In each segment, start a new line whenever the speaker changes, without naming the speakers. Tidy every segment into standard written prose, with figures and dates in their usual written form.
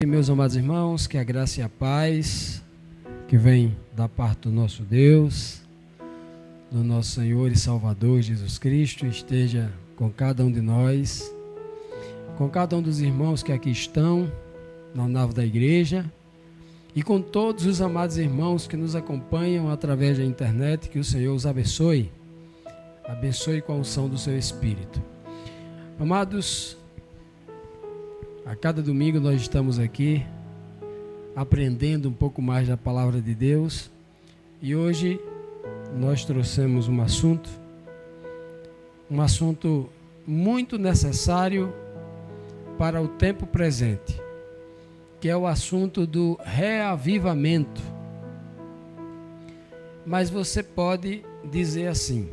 Meus amados irmãos, que a graça e a paz que vem da parte do nosso Deus, do nosso Senhor e Salvador Jesus Cristo, esteja com cada um de nós, com cada um dos irmãos que aqui estão na nave da igreja e com todos os amados irmãos que nos acompanham através da internet. Que o Senhor os abençoe, abençoe com a unção do seu Espírito. Amados, a cada domingo nós estamos aqui aprendendo um pouco mais da palavra de Deus e hoje nós trouxemos um assunto muito necessário para o tempo presente, que é o assunto do reavivamento. Mas você pode dizer assim: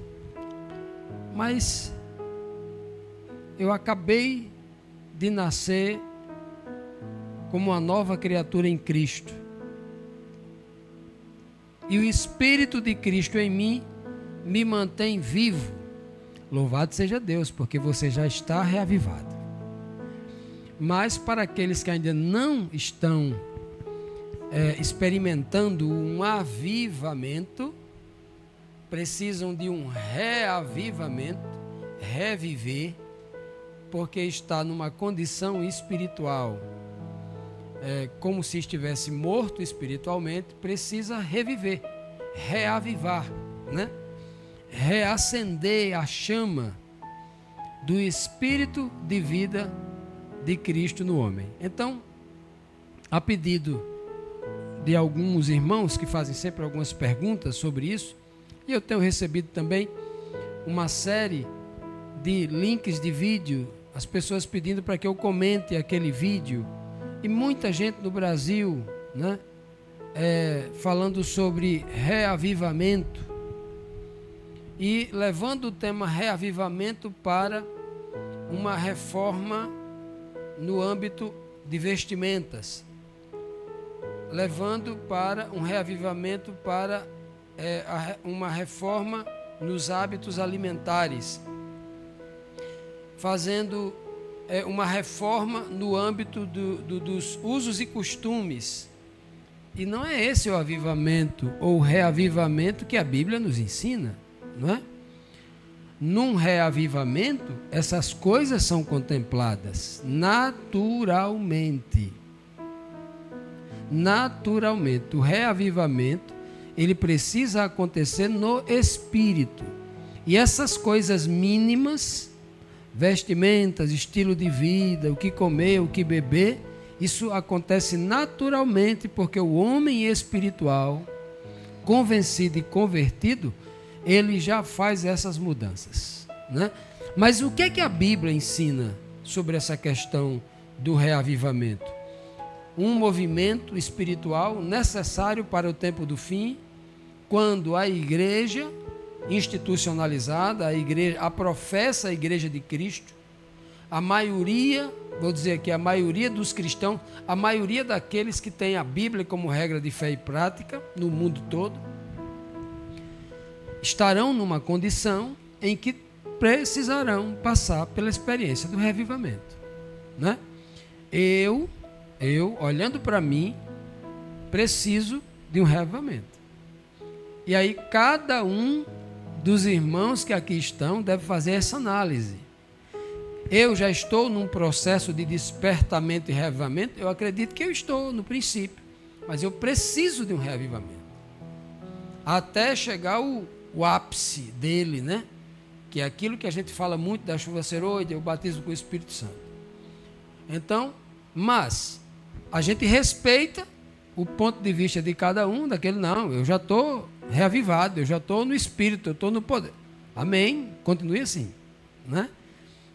mas eu acabei de nascer como uma nova criatura em Cristo, e o Espírito de Cristo em mim me mantém vivo. Louvado seja Deus, porque você já está reavivado. Mas para aqueles que ainda não estão experimentando um avivamento, precisam de um reavivamento, reviver, porque está numa condição espiritual, como se estivesse morto espiritualmente, precisa reviver, reavivar, né? Reacender a chama do Espírito de vida de Cristo no homem. Então, a pedido de alguns irmãos que fazem sempre algumas perguntas sobre isso, e eu tenho recebido também uma série de links de vídeo, as pessoas pedindo para que eu comente aquele vídeo, e muita gente no Brasil, né, falando sobre reavivamento e levando o tema reavivamento para uma reforma no âmbito de vestimentas, levando para um reavivamento para uma reforma nos hábitos alimentares, fazendo uma reforma no âmbito dos usos e costumes. E não é esse o avivamento ou reavivamento que a Bíblia nos ensina, não é? Num reavivamento, essas coisas são contempladas naturalmente. Naturalmente. O reavivamento, ele precisa acontecer no Espírito. E essas coisas mínimas, vestimentas, estilo de vida, o que comer, o que beber, isso acontece naturalmente, porque o homem espiritual, convencido e convertido, ele já faz essas mudanças, né? Mas o que é que a Bíblia ensina sobre essa questão do reavivamento? Um movimento espiritual necessário para o tempo do fim, quando a igreja institucionalizada, a professa igreja de Cristo, a maioria, vou dizer aqui, a maioria dos cristãos, a maioria daqueles que têm a Bíblia como regra de fé e prática no mundo todo, estarão numa condição em que precisarão passar pela experiência do reavivamento, né? Eu olhando para mim, preciso de um reavivamento. E aí cada um dos irmãos que aqui estão deve fazer essa análise. Eu já estou num processo de despertamento e reavivamento? Eu acredito que eu estou no princípio, mas eu preciso de um reavivamento até chegar o ápice dele, né? Que é aquilo que a gente fala muito da chuva seroide, o batismo com o Espírito Santo. Então, mas a gente respeita o ponto de vista de cada um, daquele não, eu já estou reavivado, eu já estou no Espírito, eu estou no poder. Amém? Continue assim, né?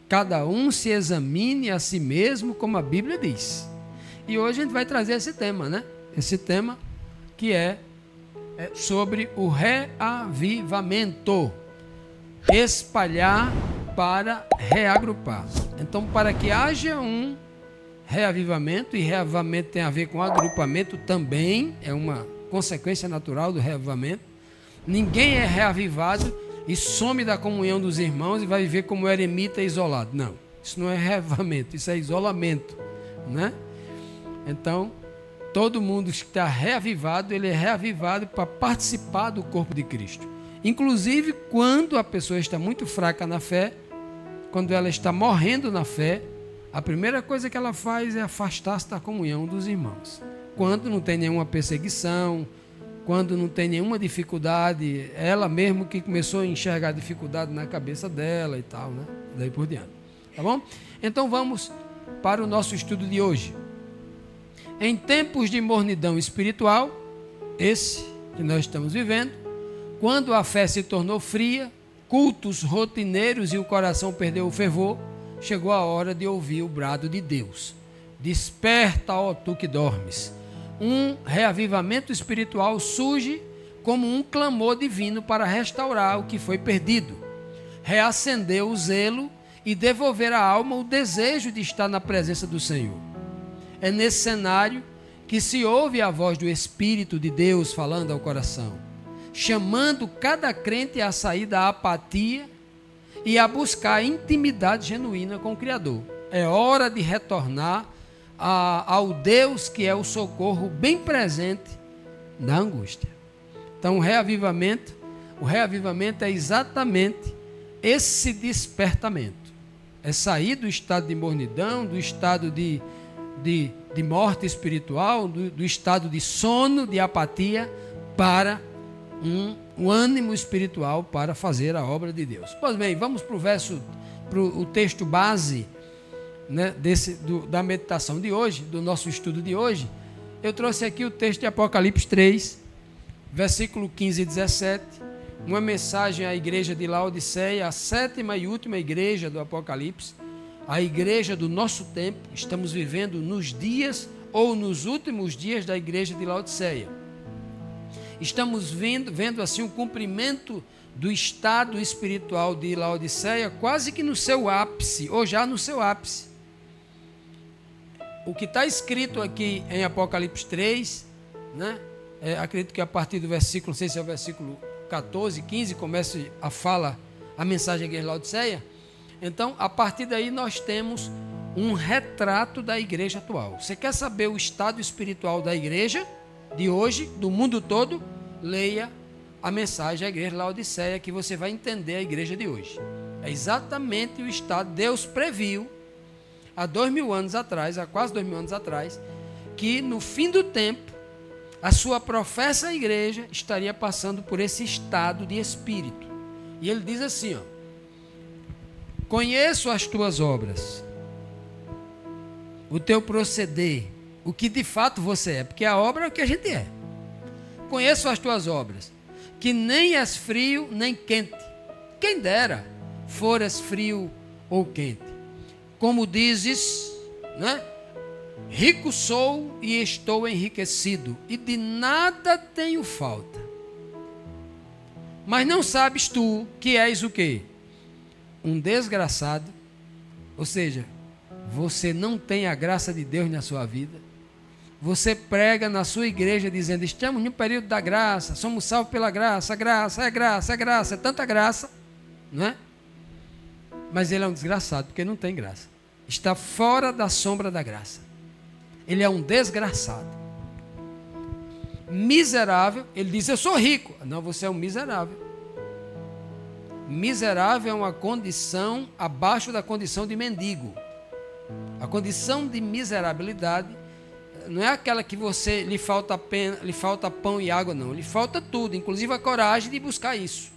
Cada um se examine a si mesmo, como a Bíblia diz. E hoje a gente vai trazer esse tema, né? Esse tema que é sobre o reavivamento. Espalhar para reagrupar. Então, para que haja um reavivamento, e reavivamento tem a ver com agrupamento também, é uma consequência natural do reavivamento. Ninguém é reavivado e some da comunhão dos irmãos e vai viver como eremita isolado. Não, isso não é reavivamento, isso é isolamento, né? Então, todo mundo que está reavivado, ele é reavivado para participar do corpo de Cristo. Inclusive, quando a pessoa está muito fraca na fé, quando ela está morrendo na fé, a primeira coisa que ela faz é afastar-se da comunhão dos irmãos. Quando não tem nenhuma perseguição, quando não tem nenhuma dificuldade, ela mesmo que começou a enxergar dificuldade na cabeça dela e tal, né? Daí por diante. Tá bom? Então vamos para o nosso estudo de hoje. Em tempos de mornidão espiritual, esse que nós estamos vivendo, quando a fé se tornou fria, cultos rotineiros e o coração perdeu o fervor, chegou a hora de ouvir o brado de Deus. Desperta, ó tu que dormes. Um reavivamento espiritual surge como um clamor divino para restaurar o que foi perdido, reacender o zelo e devolver à alma o desejo de estar na presença do Senhor. É nesse cenário que se ouve a voz do Espírito de Deus falando ao coração, chamando cada crente a sair da apatia e a buscar intimidade genuína com o Criador. É hora de retornar ao Deus que é o socorro bem presente na angústia. Então o reavivamento é exatamente esse despertamento. É sair do estado de mornidão, do estado de morte espiritual, do estado de sono, de apatia, para um ânimo espiritual para fazer a obra de Deus. Pois bem, vamos para o texto base, né, da meditação de hoje, do nosso estudo de hoje. Eu trouxe aqui o texto de Apocalipse 3, versículo 15 e 17, uma mensagem à igreja de Laodiceia, a sétima e última igreja do Apocalipse, a igreja do nosso tempo. Estamos vivendo nos dias ou nos últimos dias da igreja de Laodiceia. Estamos vendo assim o cumprimento do estado espiritual de Laodiceia, quase que no seu ápice, ou já no seu ápice. O que está escrito aqui em Apocalipse 3, né? Acredito que a partir do versículo, não sei se é o versículo 14, 15, começa a mensagem à igreja de Laodiceia. Então, a partir daí nós temos um retrato da igreja atual. Você quer saber o estado espiritual da igreja de hoje, do mundo todo? Leia a mensagem à igreja de Laodiceia, que você vai entender a igreja de hoje. É exatamente o estado. Deus previu há 2000 anos atrás, há quase 2000 anos atrás, que no fim do tempo a sua professa igreja estaria passando por esse estado de espírito. E ele diz assim, ó: conheço as tuas obras, o teu proceder, o que de fato você é, porque a obra é o que a gente é. Conheço as tuas obras, que nem és frio nem quente. Quem dera foras frio ou quente. Como dizes, né? Rico sou e estou enriquecido, e de nada tenho falta. Mas não sabes tu que és o quê? Um desgraçado. Ou seja, você não tem a graça de Deus na sua vida. Você prega na sua igreja dizendo: estamos no período da graça, somos salvos pela graça, graça, é graça, é graça, é tanta graça, não é? Mas ele é um desgraçado, porque não tem graça. Está fora da sombra da graça. Ele é um desgraçado. Miserável, ele diz: eu sou rico. Não, você é um miserável. Miserável é uma condição abaixo da condição de mendigo. A condição de miserabilidade não é aquela que você lhe falta pão e água, não. Lhe falta tudo, inclusive a coragem de buscar isso.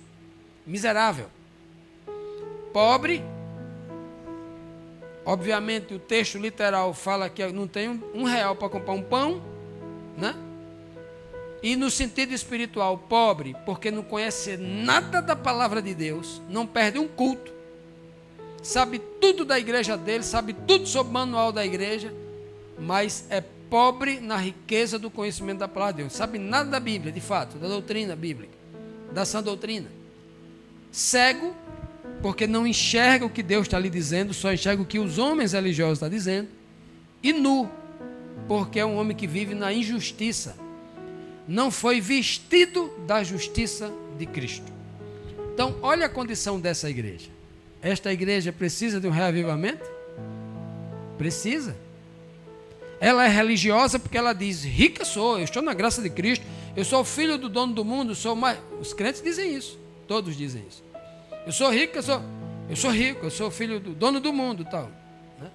Miserável. Pobre. Obviamente o texto literal fala que não tem R$1 para comprar um pão, né? E no sentido espiritual, pobre, porque não conhece nada da palavra de Deus, não perde um culto, sabe tudo da igreja dele, sabe tudo sobre o manual da igreja, mas é pobre na riqueza do conhecimento da palavra de Deus, sabe nada da Bíblia, de fato, da doutrina bíblica, da sã doutrina. Cego, porque não enxerga o que Deus está lhe dizendo, só enxerga o que os homens religiosos estão dizendo. E nu, porque é um homem que vive na injustiça, não foi vestido da justiça de Cristo. Então, olha a condição dessa igreja. Esta igreja precisa de um reavivamento? Precisa. Ela é religiosa porque ela diz, rica sou, eu estou na graça de Cristo, eu sou filho do dono do mundo, sou mais... Os crentes dizem isso, todos dizem isso. Eu sou rico, eu sou filho do dono do mundo, tal. Né?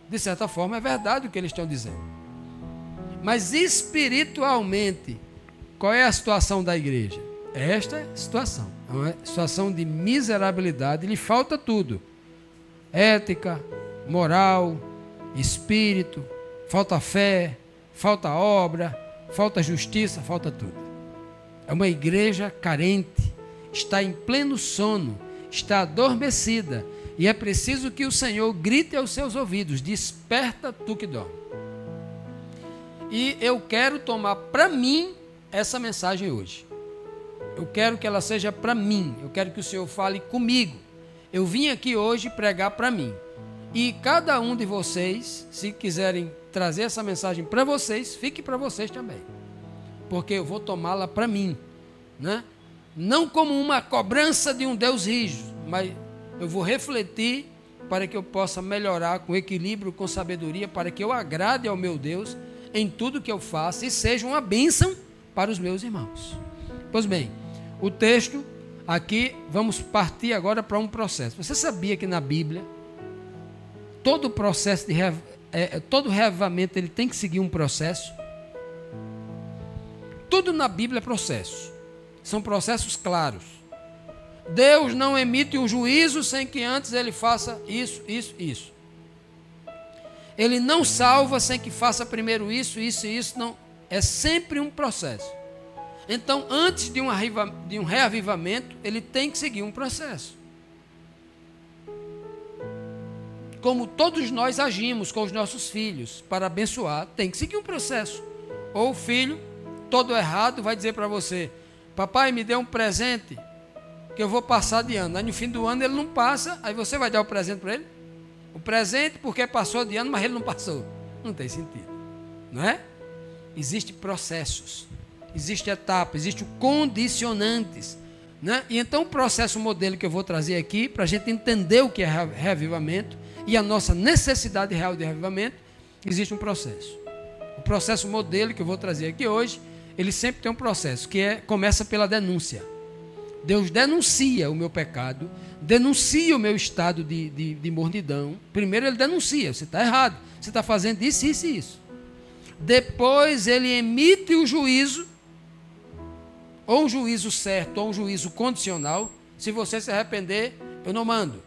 De certa forma é verdade o que eles estão dizendo. Mas espiritualmente, qual é a situação da igreja? Esta é a situação. É uma situação de miserabilidade, lhe falta tudo. Ética, moral, espírito, falta fé, falta obra, falta justiça, falta tudo. É uma igreja carente, está em pleno sono, está adormecida, e é preciso que o Senhor grite aos seus ouvidos, desperta tu que dorme. E eu quero tomar para mim essa mensagem hoje. Eu quero que ela seja para mim, eu quero que o Senhor fale comigo. Eu vim aqui hoje pregar para mim. E cada um de vocês, se quiserem trazer essa mensagem para vocês, fique para vocês também. Porque eu vou tomá-la para mim, né? Não como uma cobrança de um Deus rígido, mas eu vou refletir para que eu possa melhorar com equilíbrio, com sabedoria, para que eu agrade ao meu Deus em tudo que eu faça e seja uma bênção para os meus irmãos. Pois bem, o texto aqui, vamos partir agora para um processo. Você sabia que na Bíblia, todo processo de todo reavivamento ele tem que seguir um processo? Tudo na Bíblia é processo. São processos claros. Deus não emite um juízo sem que antes ele faça isso, isso, isso. Ele não salva sem que faça primeiro isso, isso e isso. Não. É sempre um processo. Então, antes de um reavivamento, ele tem que seguir um processo. Como todos nós agimos com os nossos filhos para abençoar, tem que seguir um processo. Ou o filho, todo errado, vai dizer para você, papai, me dê um presente, que eu vou passar de ano. Aí no fim do ano ele não passa, aí você vai dar o presente para ele? O presente porque passou de ano, mas ele não passou. Não tem sentido, não é? Existem processos, existem etapas, existem condicionantes, né? E então o processo modelo que eu vou trazer aqui, para a gente entender o que é reavivamento e a nossa necessidade real de reavivamento, existe um processo. O processo modelo que eu vou trazer aqui hoje, ele sempre tem um processo, começa pela denúncia. Deus denuncia o meu pecado, denuncia o meu estado de mornidão. Primeiro ele denuncia, você está errado, você está fazendo isso, isso e isso. Depois ele emite o juízo, ou um juízo certo, ou um juízo condicional. Se você se arrepender, eu não mando.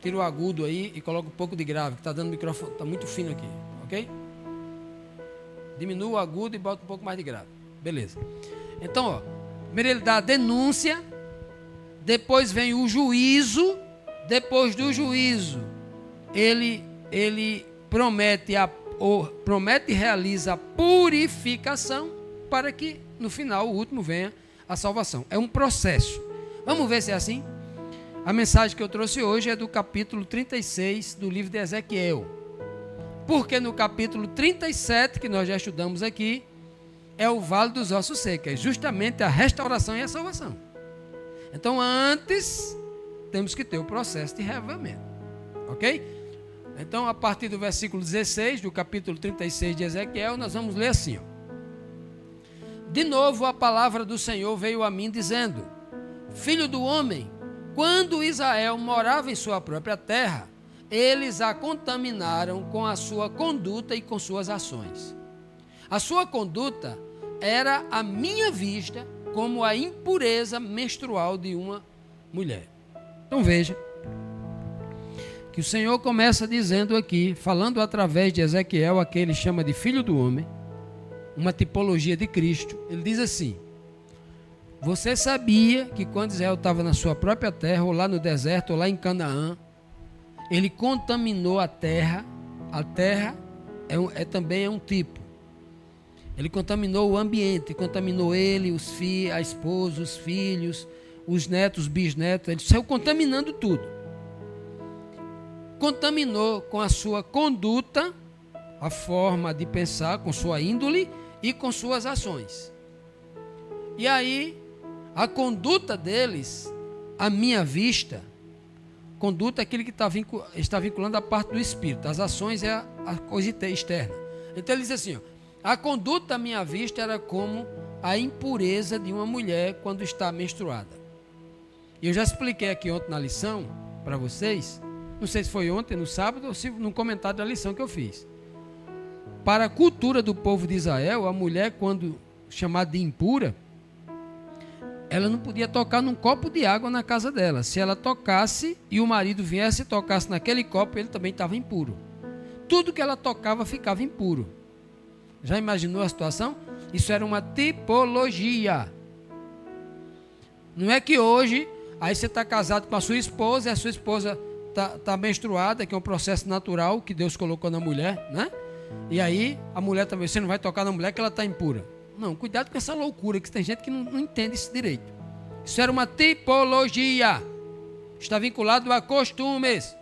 Tira o agudo aí e coloca um pouco de grave, que está dando microfone, está muito fino aqui, ok? Diminua o agudo e bota um pouco mais de grave. Beleza. Então, ó, primeiro ele dá a denúncia, depois vem o juízo, depois do juízo, ele promete e realiza a purificação para que no final, o último, venha a salvação. É um processo. Vamos ver se é assim? A mensagem que eu trouxe hoje é do capítulo 36 do livro de Ezequiel. Porque no capítulo 37, que nós já estudamos aqui, é o Vale dos Ossos Secos, é justamente a restauração e a salvação. Então, antes, temos que ter o processo de reavivamento. Ok? Então, a partir do versículo 16, do capítulo 36 de Ezequiel, nós vamos ler assim. Ó. De novo, a palavra do Senhor veio a mim, dizendo: Filho do homem, quando Israel morava em sua própria terra, eles a contaminaram com a sua conduta e com suas ações. A sua conduta era à minha vista como a impureza menstrual de uma mulher. Então veja, que o Senhor começa dizendo aqui, falando através de Ezequiel, a que ele chama de Filho do Homem, uma tipologia de Cristo. Ele diz assim: você sabia que quando Israel estava na sua própria terra, ou lá no deserto, ou lá em Canaã, ele contaminou a terra. A terra também é um tipo. Ele contaminou o ambiente, contaminou ele, a esposa, os filhos, os netos, os bisnetos. Ele saiu contaminando tudo. Contaminou com a sua conduta, a forma de pensar, com sua índole e com suas ações. E aí, a conduta deles, à minha vista, Conduta é aquilo que está vinculando a parte do espírito. As ações é a coisa externa. Então ele diz assim, ó, a conduta à minha vista era como a impureza de uma mulher quando está menstruada. E eu já expliquei aqui ontem na lição para vocês, não sei se foi ontem, no sábado, ou se no comentário da lição que eu fiz. Para a cultura do povo de Israel, a mulher, quando chamada de impura, ela não podia tocar num copo de água na casa dela. Se ela tocasse e o marido viesse e tocasse naquele copo, ele também estava impuro. Tudo que ela tocava ficava impuro. Já imaginou a situação? Isso era uma tipologia. Não é que hoje, aí você está casado com a sua esposa e a sua esposa está menstruada, que é um processo natural que Deus colocou na mulher, né? E aí a mulher também, você não vai tocar na mulher que ela está impura. Não, cuidado com essa loucura, que tem gente que não entende esse direito. Isso era uma tipologia. Está vinculado a costumes.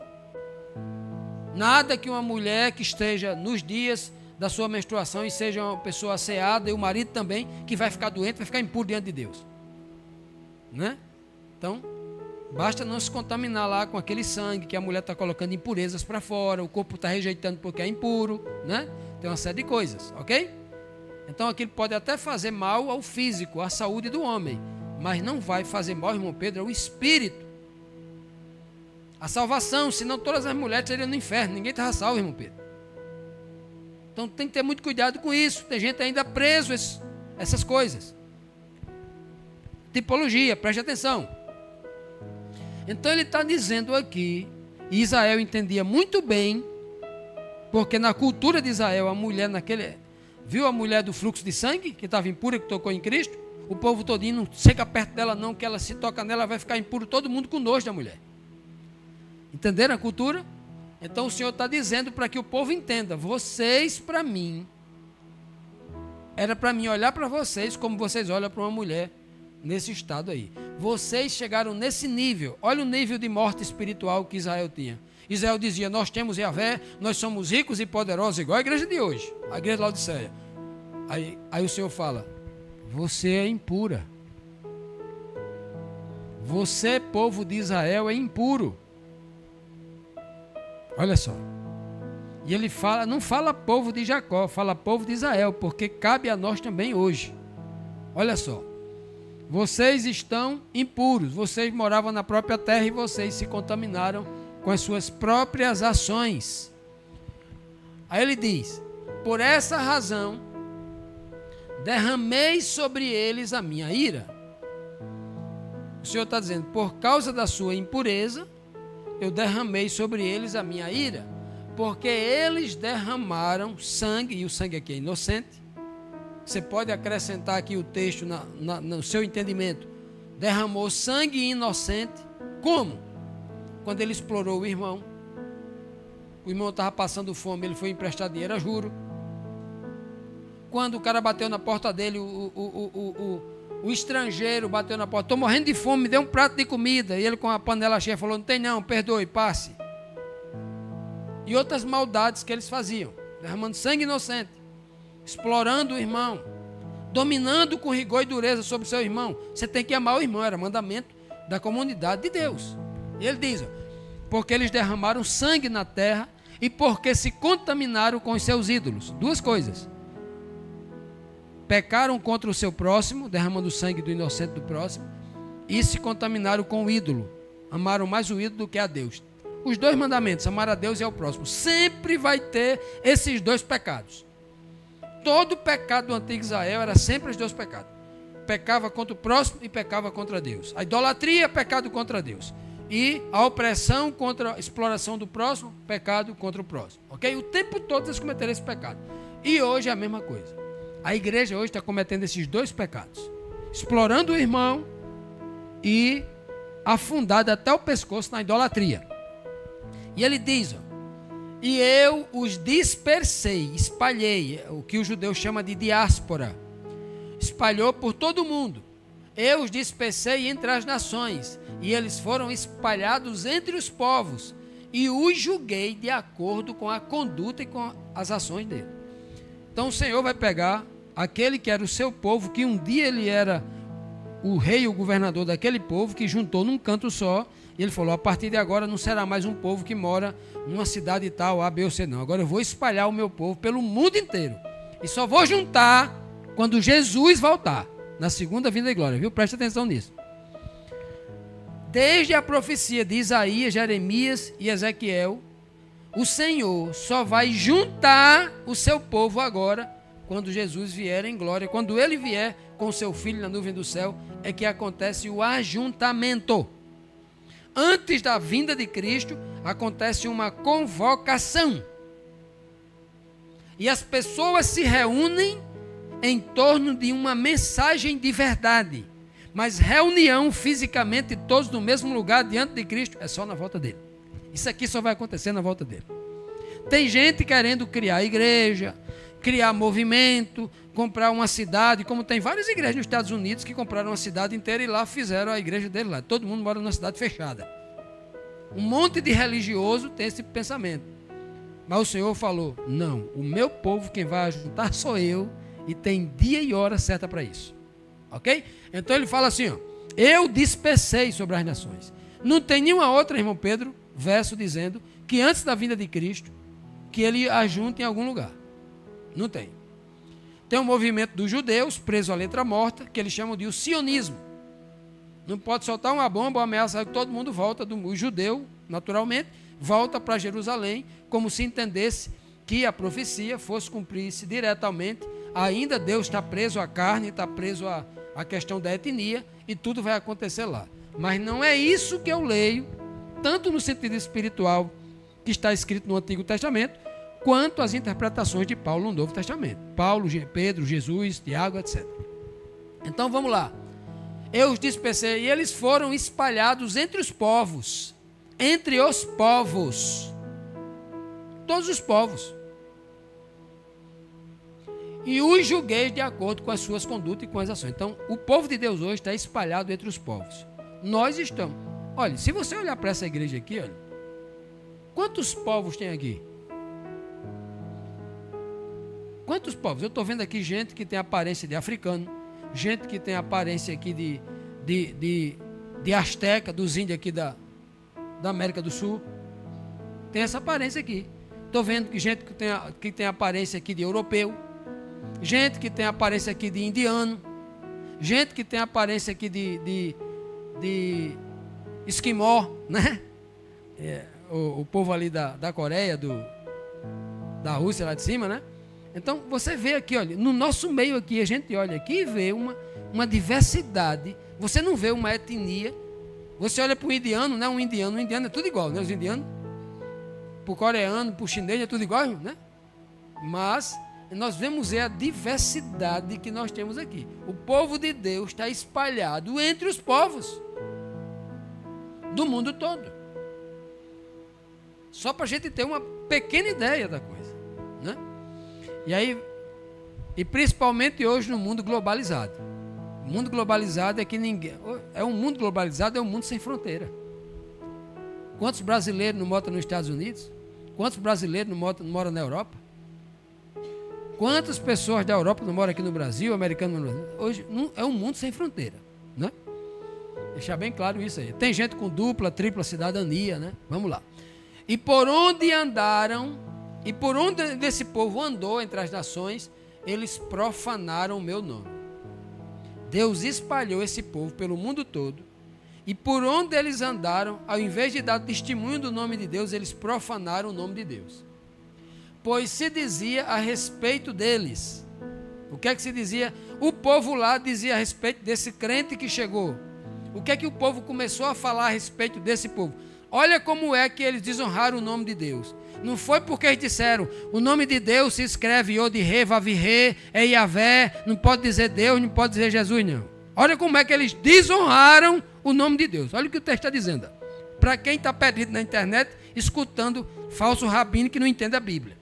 Nada que uma mulher que esteja nos dias da sua menstruação e seja uma pessoa asseada, e o marido também, que vai ficar doente, vai ficar impuro diante de Deus. Né? Então, basta não se contaminar lá com aquele sangue que a mulher está colocando impurezas para fora, o corpo está rejeitando porque é impuro, né? Tem uma série de coisas, ok? Então aquilo pode até fazer mal ao físico, à saúde do homem, mas não vai fazer mal, irmão Pedro, ao espírito. A salvação, senão todas as mulheres seriam no inferno, ninguém estava salvo, irmão Pedro. Então tem que ter muito cuidado com isso, tem gente ainda preso essas coisas. Tipologia, preste atenção. Então ele está dizendo aqui, e Israel entendia muito bem, porque na cultura de Israel, a mulher viu a mulher do fluxo de sangue, que estava impura, que tocou em Cristo, o povo todinho não chega perto dela não, que ela se toca nela, vai ficar impuro, todo mundo com nojo da mulher. Entenderam a cultura? Então o Senhor está dizendo para que o povo entenda, vocês para mim, era para mim olhar para vocês como vocês olham para uma mulher nesse estado aí. Vocês chegaram nesse nível, olha o nível de morte espiritual que Israel tinha. Israel dizia, nós temos Yahvé, nós somos ricos e poderosos, igual a igreja de hoje, a igreja de Laodiceia. Aí o Senhor fala, você é impura. Você, povo de Israel, é impuro. Olha só. E ele fala, não fala povo de Jacó, fala povo de Israel, porque cabe a nós também hoje. Olha só. Vocês estão impuros, vocês moravam na própria terra e vocês se contaminaram com as suas próprias ações. Aí ele diz, por essa razão, derramei sobre eles a minha ira. O Senhor está dizendo, por causa da sua impureza, eu derramei sobre eles a minha ira, porque eles derramaram sangue, e o sangue aqui é inocente. Você pode acrescentar aqui o texto no seu entendimento. Derramou sangue inocente. Como? Quando ele explorou o irmão estava passando fome, ele foi emprestar dinheiro a juro. Quando o cara bateu na porta dele, o estrangeiro bateu na porta, estou morrendo de fome, me dê um prato de comida. E ele com a panela cheia falou, não tem não, perdoe, passe. E outras maldades que eles faziam, derramando sangue inocente, explorando o irmão, dominando com rigor e dureza sobre o seu irmão. Você tem que amar o irmão, era mandamento da comunidade de Deus. E ele diz, porque eles derramaram sangue na terra e porque se contaminaram com os seus ídolos. Duas coisas. Pecaram contra o seu próximo, derramando o sangue do inocente do próximo, e se contaminaram com o ídolo. Amaram mais o ídolo do que a Deus. Os dois mandamentos, amar a Deus e ao próximo. Sempre vai ter esses dois pecados. Todo pecado do antigo Israel era sempre os dois pecados. Pecava contra o próximo e pecava contra Deus. A idolatria é pecado contra Deus. E a opressão contra a exploração do próximo, pecado contra o próximo. Ok? O tempo todo eles cometeram esse pecado. E hoje é a mesma coisa. A igreja hoje está cometendo esses dois pecados. Explorando o irmão e afundado até o pescoço na idolatria. E ele diz, e eu os dispersei, espalhei, o que o judeu chama de diáspora. Espalhou por todo o mundo. Eu os dispersei entre as nações, e eles foram espalhados entre os povos, e os julguei de acordo com a conduta e com as ações dele. Então o Senhor vai pegar aquele que era o seu povo, que um dia ele era o rei, o governador daquele povo, que juntou num canto só, E ele falou, a partir de agora não será mais um povo que mora numa cidade tal, A, B ou C, não. Agora eu vou espalhar o meu povo pelo mundo inteiro. E só vou juntar quando Jesus voltar, na segunda vinda de glória, viu? Preste atenção nisso. Desde a profecia de Isaías, Jeremias e Ezequiel, o Senhor só vai juntar o seu povo agora, quando Jesus vier em glória. Quando ele vier com o seu filho na nuvem do céu, é que acontece o ajuntamento. Antes da vinda de Cristo, acontece uma convocação. E as pessoas se reúnem em torno de uma mensagem de verdade. Mas reunião fisicamente, todos no mesmo lugar, diante de Cristo, é só na volta dele. Isso aqui só vai acontecer na volta dele. Tem gente querendo criar igreja, criar movimento, comprar uma cidade, como tem várias igrejas nos Estados Unidos que compraram uma cidade inteira e lá fizeram a igreja dele lá. Todo mundo mora numa cidade fechada. Um monte de religioso tem esse pensamento. Mas o Senhor falou, não, o meu povo quem vai ajuntar sou eu, e tem dia e hora certa para isso. Ok? Então ele fala assim, ó, eu dispersei sobre as nações. Não tem nenhuma outra, irmão Pedro, verso dizendo que antes da vinda de Cristo, que ele ajunta em algum lugar. Não tem. Tem um movimento dos judeus, preso à letra morta, que eles chamam de o sionismo. Não pode soltar uma bomba ou ameaça que todo mundo volta, o judeu, naturalmente, volta para Jerusalém, como se entendesse que a profecia fosse cumprir-se diretamente. Ainda Deus está preso à carne, está preso à questão da etnia, e tudo vai acontecer lá. Mas não é isso que eu leio, tanto no sentido espiritual, que está escrito no Antigo Testamento, quanto as interpretações de Paulo no Novo Testamento. Paulo, Pedro, Jesus, Tiago, etc. Então vamos lá. Eu os dispersei e eles foram espalhados entre os povos. Entre os povos. Todos os povos. E os julguei de acordo com as suas condutas e com as ações. Então, o povo de Deus hoje está espalhado entre os povos. Nós estamos. Olha, se você olhar para essa igreja aqui, olha, quantos povos tem aqui? Quantos povos? Eu estou vendo aqui gente que tem aparência de africano, gente que tem aparência aqui de asteca, dos índios aqui da América do Sul. Tem essa aparência aqui. Estou vendo que gente que tem aparência aqui de europeu, gente que tem aparência aqui de indiano, gente que tem aparência aqui de esquimó, né? O povo ali da Coreia, da Rússia lá de cima, né? Então você vê aqui, olha, no nosso meio aqui, a gente olha aqui e vê uma diversidade. Você não vê uma etnia. Você olha para o indiano, né? Um indiano é tudo igual, né? Os indianos, para o coreano, para o chinês é tudo igual, né? Mas nós vemos a diversidade que nós temos aqui. O povo de Deus está espalhado entre os povos do mundo todo. Só para a gente ter uma pequena ideia da coisa, né? E aí, e principalmente hoje no mundo globalizado. O mundo globalizado é que ninguém... É um mundo globalizado, é um mundo sem fronteira. Quantos brasileiros não moram nos Estados Unidos? Quantos brasileiros não moram na Europa? Quantas pessoas da Europa não moram aqui no Brasil, americanos no Brasil? Hoje é um mundo sem fronteira, né? Deixar bem claro isso aí. Tem gente com dupla, tripla cidadania, né? Vamos lá. E por onde andaram... E por onde esse povo andou entre as nações, eles profanaram o meu nome. Deus espalhou esse povo pelo mundo todo. E por onde eles andaram, ao invés de dar testemunho do nome de Deus, eles profanaram o nome de Deus. Pois se dizia a respeito deles. O que é que se dizia? O povo lá dizia a respeito desse crente que chegou. O que é que o povo começou a falar a respeito desse povo? Olha como é que eles desonraram o nome de Deus. Não foi porque eles disseram, o nome de Deus se escreve Yod-He, Vav-He, é Yahvé, não pode dizer Deus, não pode dizer Jesus, não. Olha como é que eles desonraram o nome de Deus. Olha o que o texto está dizendo. Para quem está perdido na internet, escutando falso rabino que não entende a Bíblia.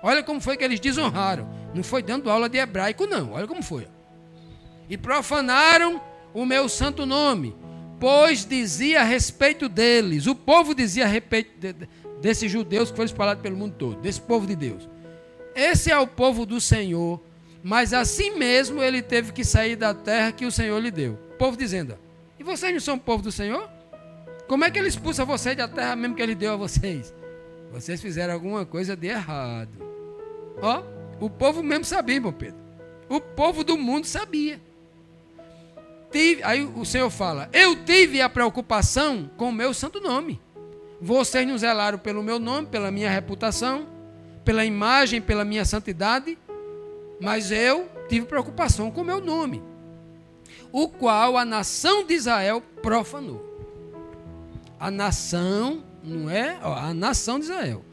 Olha como foi que eles desonraram. Não foi dando aula de hebraico, não. Olha como foi. E profanaram o meu santo nome, pois dizia a respeito deles, o povo dizia a respeito desses judeus que foram espalhados pelo mundo todo, desse povo de Deus. Esse é o povo do Senhor, mas assim mesmo ele teve que sair da terra que o Senhor lhe deu. O povo dizendo, e vocês não são o povo do Senhor? Como é que ele expulsa vocês da terra mesmo que ele deu a vocês? Vocês fizeram alguma coisa de errado. Ó, o povo mesmo sabia, irmão Pedro. O povo do mundo sabia. Aí o Senhor fala, eu tive a preocupação com o meu santo nome. Vocês não zelaram pelo meu nome, pela minha reputação, pela imagem, pela minha santidade, mas eu tive preocupação com o meu nome, o qual a nação de Israel profanou. A nação, não é a nação de Israel,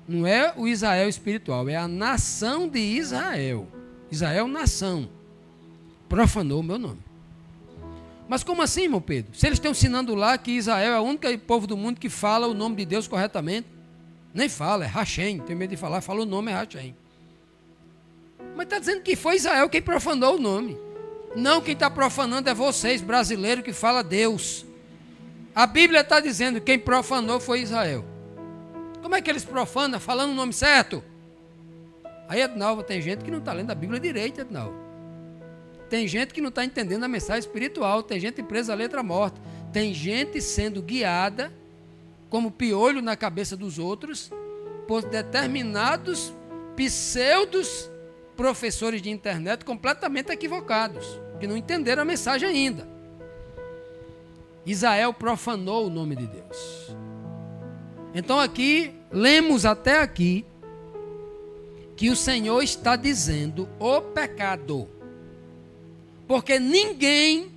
não é o Israel espiritual, é a nação de Israel. Israel, nação, profanou o meu nome. Mas como assim, irmão Pedro? Se eles estão ensinando lá que Israel é o único povo do mundo que fala o nome de Deus corretamente, nem fala, é Hashem, tem medo de falar, fala o nome, é Hashem. Mas está dizendo que foi Israel quem profanou o nome. Não, quem está profanando é vocês, brasileiros, que fala Deus. A Bíblia está dizendo que quem profanou foi Israel. Como é que eles profanam? Falando o nome certo? Aí, Ednalva, tem gente que não está lendo a Bíblia direito, Ednalva. Tem gente que não está entendendo a mensagem espiritual. Tem gente presa à letra morta. Tem gente sendo guiada como piolho na cabeça dos outros por determinados pseudos professores de internet completamente equivocados, que não entenderam a mensagem ainda. Israel profanou o nome de Deus. Então aqui, lemos até aqui, que o Senhor está dizendo o pecado. Porque ninguém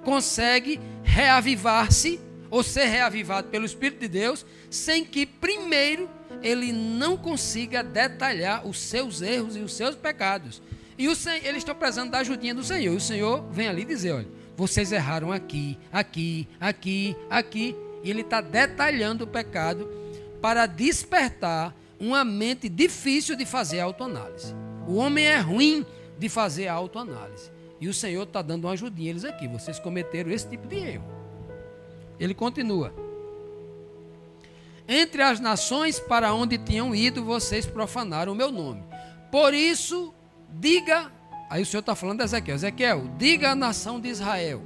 consegue reavivar-se ou ser reavivado pelo Espírito de Deus sem que primeiro ele não consiga detalhar os seus erros e os seus pecados. E eles estão precisando da ajudinha do Senhor. E o Senhor vem ali dizer, olha, vocês erraram aqui, aqui, aqui, aqui. E ele está detalhando o pecado para despertar uma mente difícil de fazer autoanálise. O homem é ruim de fazer autoanálise. E o Senhor está dando uma ajudinha a eles aqui. Vocês cometeram esse tipo de erro. Ele continua. Entre as nações para onde tinham ido, vocês profanaram o meu nome. Por isso, diga... Aí o Senhor está falando de Ezequiel. Ezequiel, diga à nação de Israel.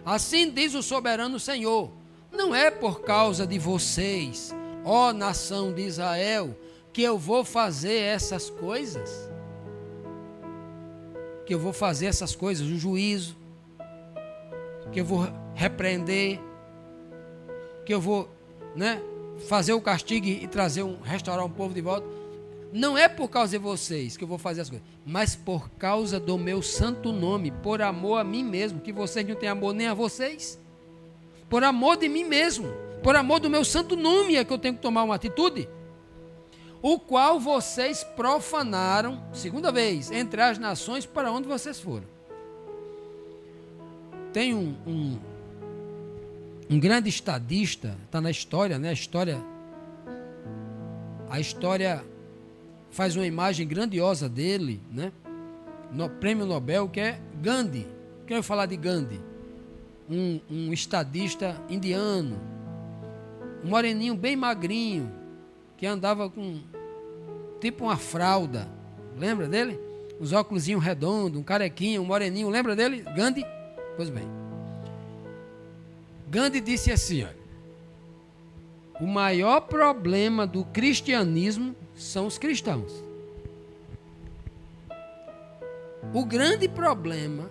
Assim diz o soberano Senhor. Não é por causa de vocês, ó nação de Israel, que eu vou fazer essas coisas. Que eu vou fazer essas coisas, o juízo. Que eu vou repreender. Que eu vou, fazer o castigo e restaurar um povo de volta. Não é por causa de vocês que eu vou fazer as coisas, mas por causa do meu santo nome, por amor a mim mesmo, que vocês não têm amor nem a vocês. Por amor de mim mesmo, por amor do meu santo nome é que eu tenho que tomar uma atitude. O qual vocês profanaram, segunda vez, entre as nações para onde vocês foram. Tem um grande estadista, está na história, a história faz uma imagem grandiosa dele, no prêmio Nobel, que é Gandhi. Quero falar de Gandhi, um estadista indiano, um moreninho bem magrinho, que andava com tipo uma fralda, lembra dele? Uns óculosinhos redondos, um carequinho, um moreninho, lembra dele? Gandhi? Pois bem, Gandhi disse assim, olha, o maior problema do cristianismo são os cristãos. O grande problema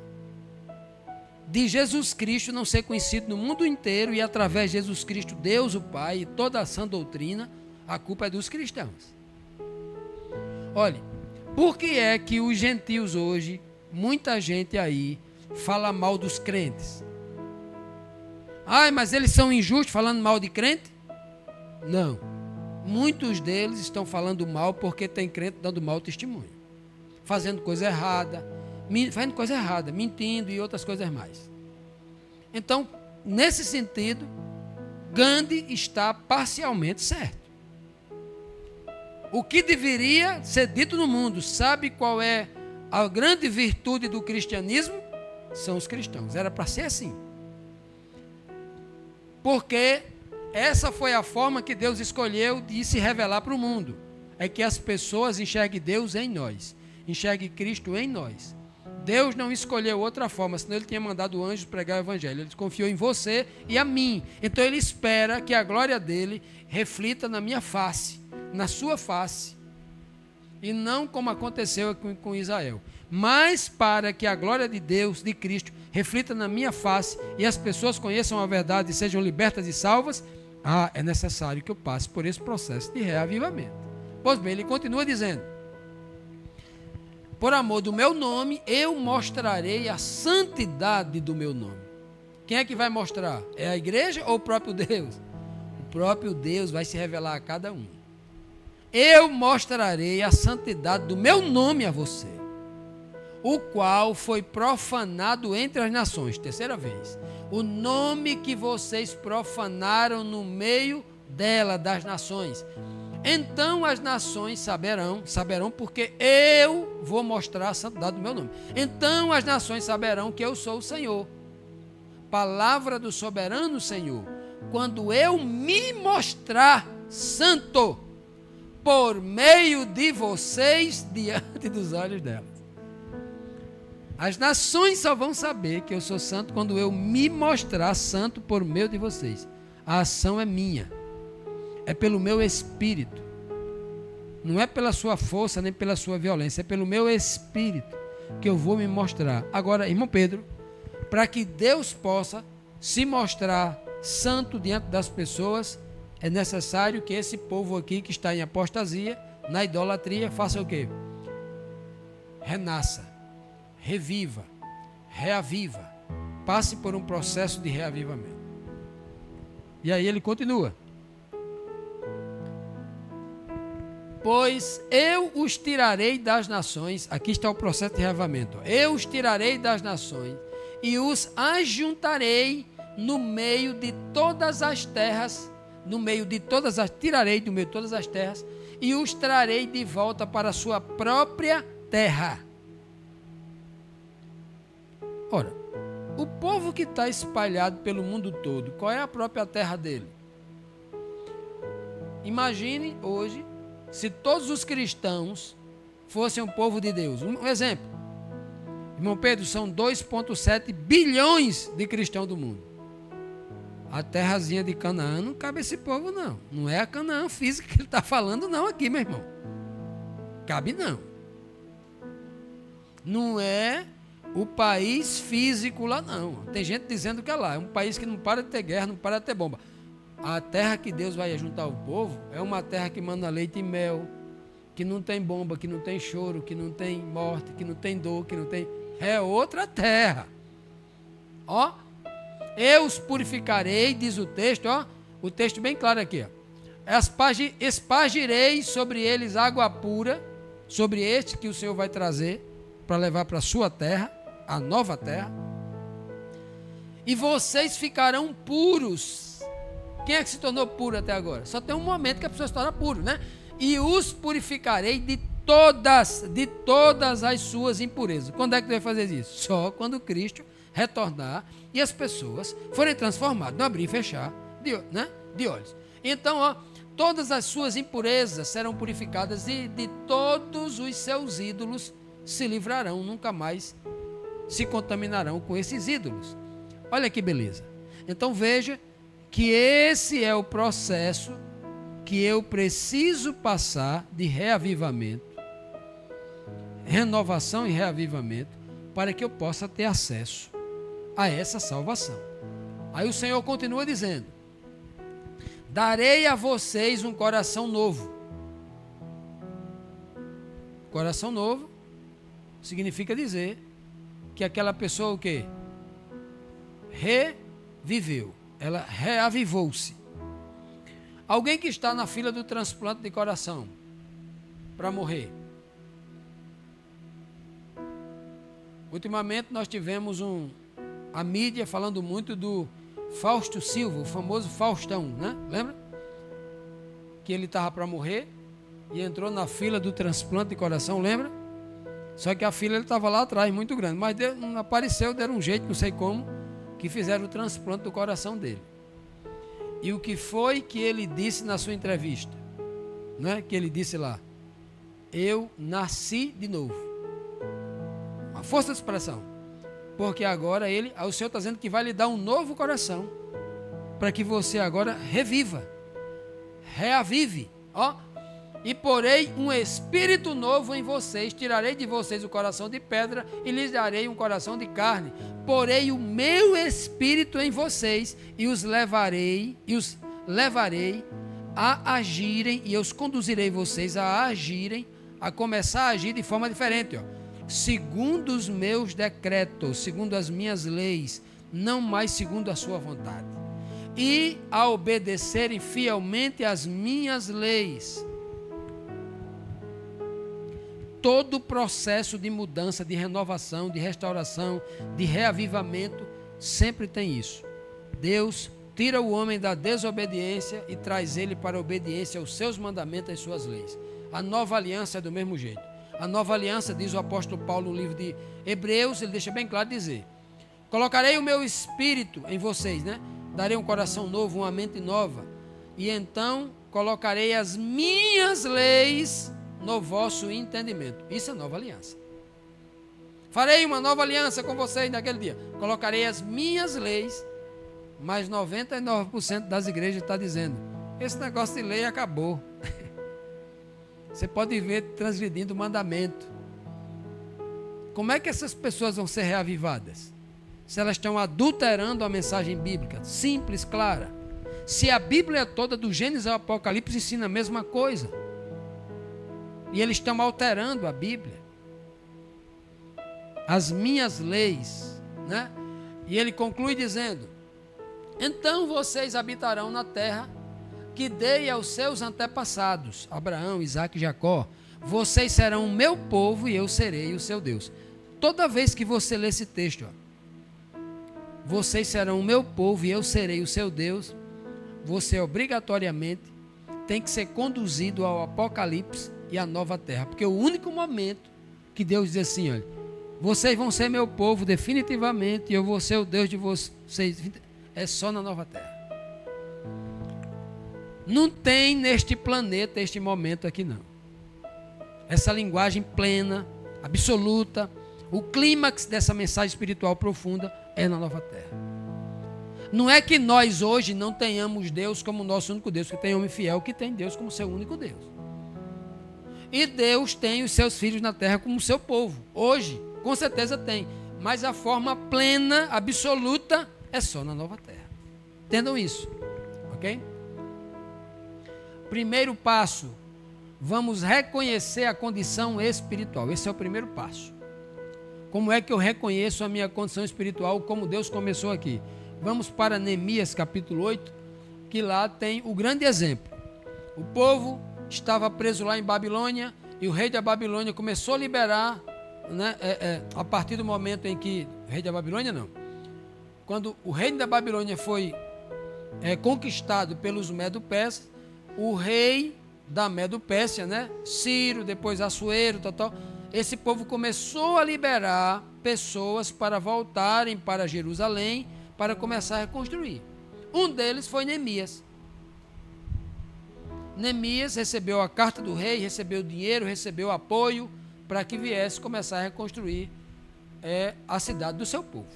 de Jesus Cristo não ser conhecido no mundo inteiro e através de Jesus Cristo, Deus o Pai e toda a sã doutrina, a culpa é dos cristãos. Olha, por que é que os gentios hoje, muita gente aí, fala mal dos crentes? Ai, mas eles são injustos falando mal de crente? Não. Muitos deles estão falando mal porque tem crente dando mau testemunho. Fazendo coisa errada, mentindo e outras coisas mais. Então, nesse sentido, Gandhi está parcialmente certo. O que deveria ser dito no mundo, sabe qual é a grande virtude do cristianismo? São os cristãos. Era para ser assim. Porque essa foi a forma que Deus escolheu de se revelar para o mundo. É que as pessoas enxerguem Deus em nós. Enxerguem Cristo em nós. Deus não escolheu outra forma, senão ele tinha mandado anjos pregar o evangelho. Ele confiou em você e a mim. Então ele espera que a glória dele reflita na minha face, na sua face. E não como aconteceu com Israel. Mas para que a glória de Deus, de Cristo, reflita na minha face e as pessoas conheçam a verdade e sejam libertas e salvas, é necessário que eu passe por esse processo de reavivamento. Pois bem, ele continua dizendo: por amor do meu nome, eu mostrarei a santidade do meu nome. Quem é que vai mostrar? É a igreja ou o próprio Deus? O próprio Deus vai se revelar a cada um. Eu mostrarei a santidade do meu nome a você, o qual foi profanado entre as nações. Terceira vez. O nome que vocês profanaram no meio dela, das nações. Então as nações saberão porque eu vou mostrar a santidade do meu nome. Então as nações saberão que eu sou o Senhor. Palavra do soberano Senhor. Quando eu me mostrar santo por meio de vocês diante dos olhos delas. As nações só vão saber que eu sou santo quando eu me mostrar santo por meio de vocês. A ação é minha. É pelo meu espírito. Não é pela sua força nem pela sua violência. É pelo meu espírito que eu vou me mostrar. Agora, irmão Pedro, para que Deus possa se mostrar santo diante das pessoas, é necessário que esse povo aqui que está em apostasia, na idolatria, faça o quê? Renasça, reviva, reaviva, passe por um processo de reavivamento. E aí ele continua: pois eu os tirarei das nações. Aqui está o processo de reavivamento. Eu os tirarei das nações e os ajuntarei no meio de todas as terras, tirarei do meio de todas as terras e os trarei de volta para a sua própria terra. Ora, o povo que está espalhado pelo mundo todo, qual é a própria terra dele? Imagine hoje, se todos os cristãos fossem um povo de Deus. Um exemplo. Irmão Pedro, são 2,7 bilhões de cristãos do mundo. A terrazinha de Canaã não cabe esse povo, não. Não é a Canaã física que ele está falando, não, aqui, meu irmão. Cabe não. Não é o país físico lá, não. Tem gente dizendo que é lá. É um país que não para de ter guerra, não para de ter bomba. A terra que Deus vai juntar o povo é uma terra que manda leite e mel, que não tem bomba, que não tem choro, que não tem morte, que não tem dor, que não tem... É outra terra. Ó, eu os purificarei, diz o texto, ó, o texto bem claro aqui, ó. Espargirei sobre eles água pura, sobre este que o Senhor vai trazer para levar para a sua terra, a nova terra, e vocês ficarão puros. Quem é que se tornou puro até agora? Só tem um momento que a pessoa se torna puro, né? E os purificarei de todas as suas impurezas. Quando é que vai fazer isso? Só quando Cristo retornar e as pessoas forem transformadas no abrir e fechar de olhos. Então, ó, todas as suas impurezas serão purificadas e de todos os seus ídolos se livrarão, nunca mais se contaminarão com esses ídolos. Olha que beleza. Então veja que esse é o processo que eu preciso passar de reavivamento, renovação e reavivamento, para que eu possa ter acesso a essa salvação. Aí o Senhor continua dizendo: darei a vocês um coração novo. Coração novo significa dizer que aquela pessoa o quê? Reviveu. Ela reavivou-se. Alguém que está na fila do transplante de coração para morrer. Ultimamente nós tivemos a mídia falando muito do Fausto Silva, o famoso Faustão, né? Lembra? Que ele estava para morrer e entrou na fila do transplante de coração, lembra? Só que a fila ele estava lá atrás, muito grande, mas não apareceu, deram um jeito, não sei como, que fizeram o transplante do coração dele. E o que foi que ele disse na sua entrevista? Né? Que ele disse lá: eu nasci de novo. força de expressão. Porque agora o Senhor está dizendo que vai lhe dar um novo coração, para que você agora reavive, ó. E porei um espírito novo em vocês, tirarei de vocês o coração de pedra e lhes darei um coração de carne. Porei o meu espírito em vocês e os levarei a agirem, e eu os conduzirei vocês a agirem, a começar a agir de forma diferente, ó. Segundo os meus decretos, segundo as minhas leis, não mais segundo a sua vontade. E a obedecerem fielmente às minhas leis. Todo o processo de mudança, de renovação, de restauração, de reavivamento, sempre tem isso. Deus tira o homem da desobediência e traz ele para a obediência aos seus mandamentos e às suas leis. A nova aliança é do mesmo jeito. A nova aliança, diz o apóstolo Paulo no livro de Hebreus, ele deixa bem claro dizer: colocarei o meu espírito em vocês, né? Darei um coração novo, uma mente nova, e então colocarei as minhas leis no vosso entendimento. Isso é nova aliança. Farei uma nova aliança com vocês naquele dia. Colocarei as minhas leis, mas 99% das igrejas está dizendo: esse negócio de lei acabou. Você pode ver transgredindo o mandamento. Como é que essas pessoas vão ser reavivadas? Se elas estão adulterando a mensagem bíblica, simples, clara. Se a Bíblia toda, do Gênesis ao Apocalipse, ensina a mesma coisa. E eles estão alterando a Bíblia. As minhas leis, né? E ele conclui dizendo: então vocês habitarão na terra que dei aos seus antepassados, Abraão, Isaque e Jacó. Vocês serão o meu povo e eu serei o seu Deus. Toda vez que você lê esse texto, ó, vocês serão o meu povo e eu serei o seu Deus, você obrigatoriamente tem que ser conduzido ao Apocalipse e à nova terra. Porque o único momento que Deus diz assim: olha, vocês vão ser meu povo definitivamente e eu vou ser o Deus de vocês, é só na nova terra. Não tem neste planeta, este momento aqui não. Essa linguagem plena, absoluta, o clímax dessa mensagem espiritual profunda é na nova terra. Não é que nós hoje não tenhamos Deus como nosso único Deus, que tem homem fiel que tem Deus como seu único Deus. E Deus tem os seus filhos na terra como seu povo. Hoje, com certeza tem. Mas a forma plena, absoluta, é só na nova terra. Entendam isso, ok? Primeiro passo, vamos reconhecer a condição espiritual. Esse é o primeiro passo. Como é que eu reconheço a minha condição espiritual, como Deus começou aqui? Vamos para Neemias capítulo 8, que lá tem o grande exemplo. O povo estava preso lá em Babilônia e o rei da Babilônia começou a liberar, né, a partir do momento em que... O rei da Babilônia não. Quando o reino da Babilônia foi conquistado pelos Medo-Persas, o rei da Medo-Pérsia, né, Ciro, depois Assuero, esse povo começou a liberar pessoas para voltarem para Jerusalém para começar a reconstruir. Um deles foi Neemias. Neemias recebeu a carta do rei, recebeu dinheiro, recebeu apoio para que viesse começar a reconstruir a cidade do seu povo,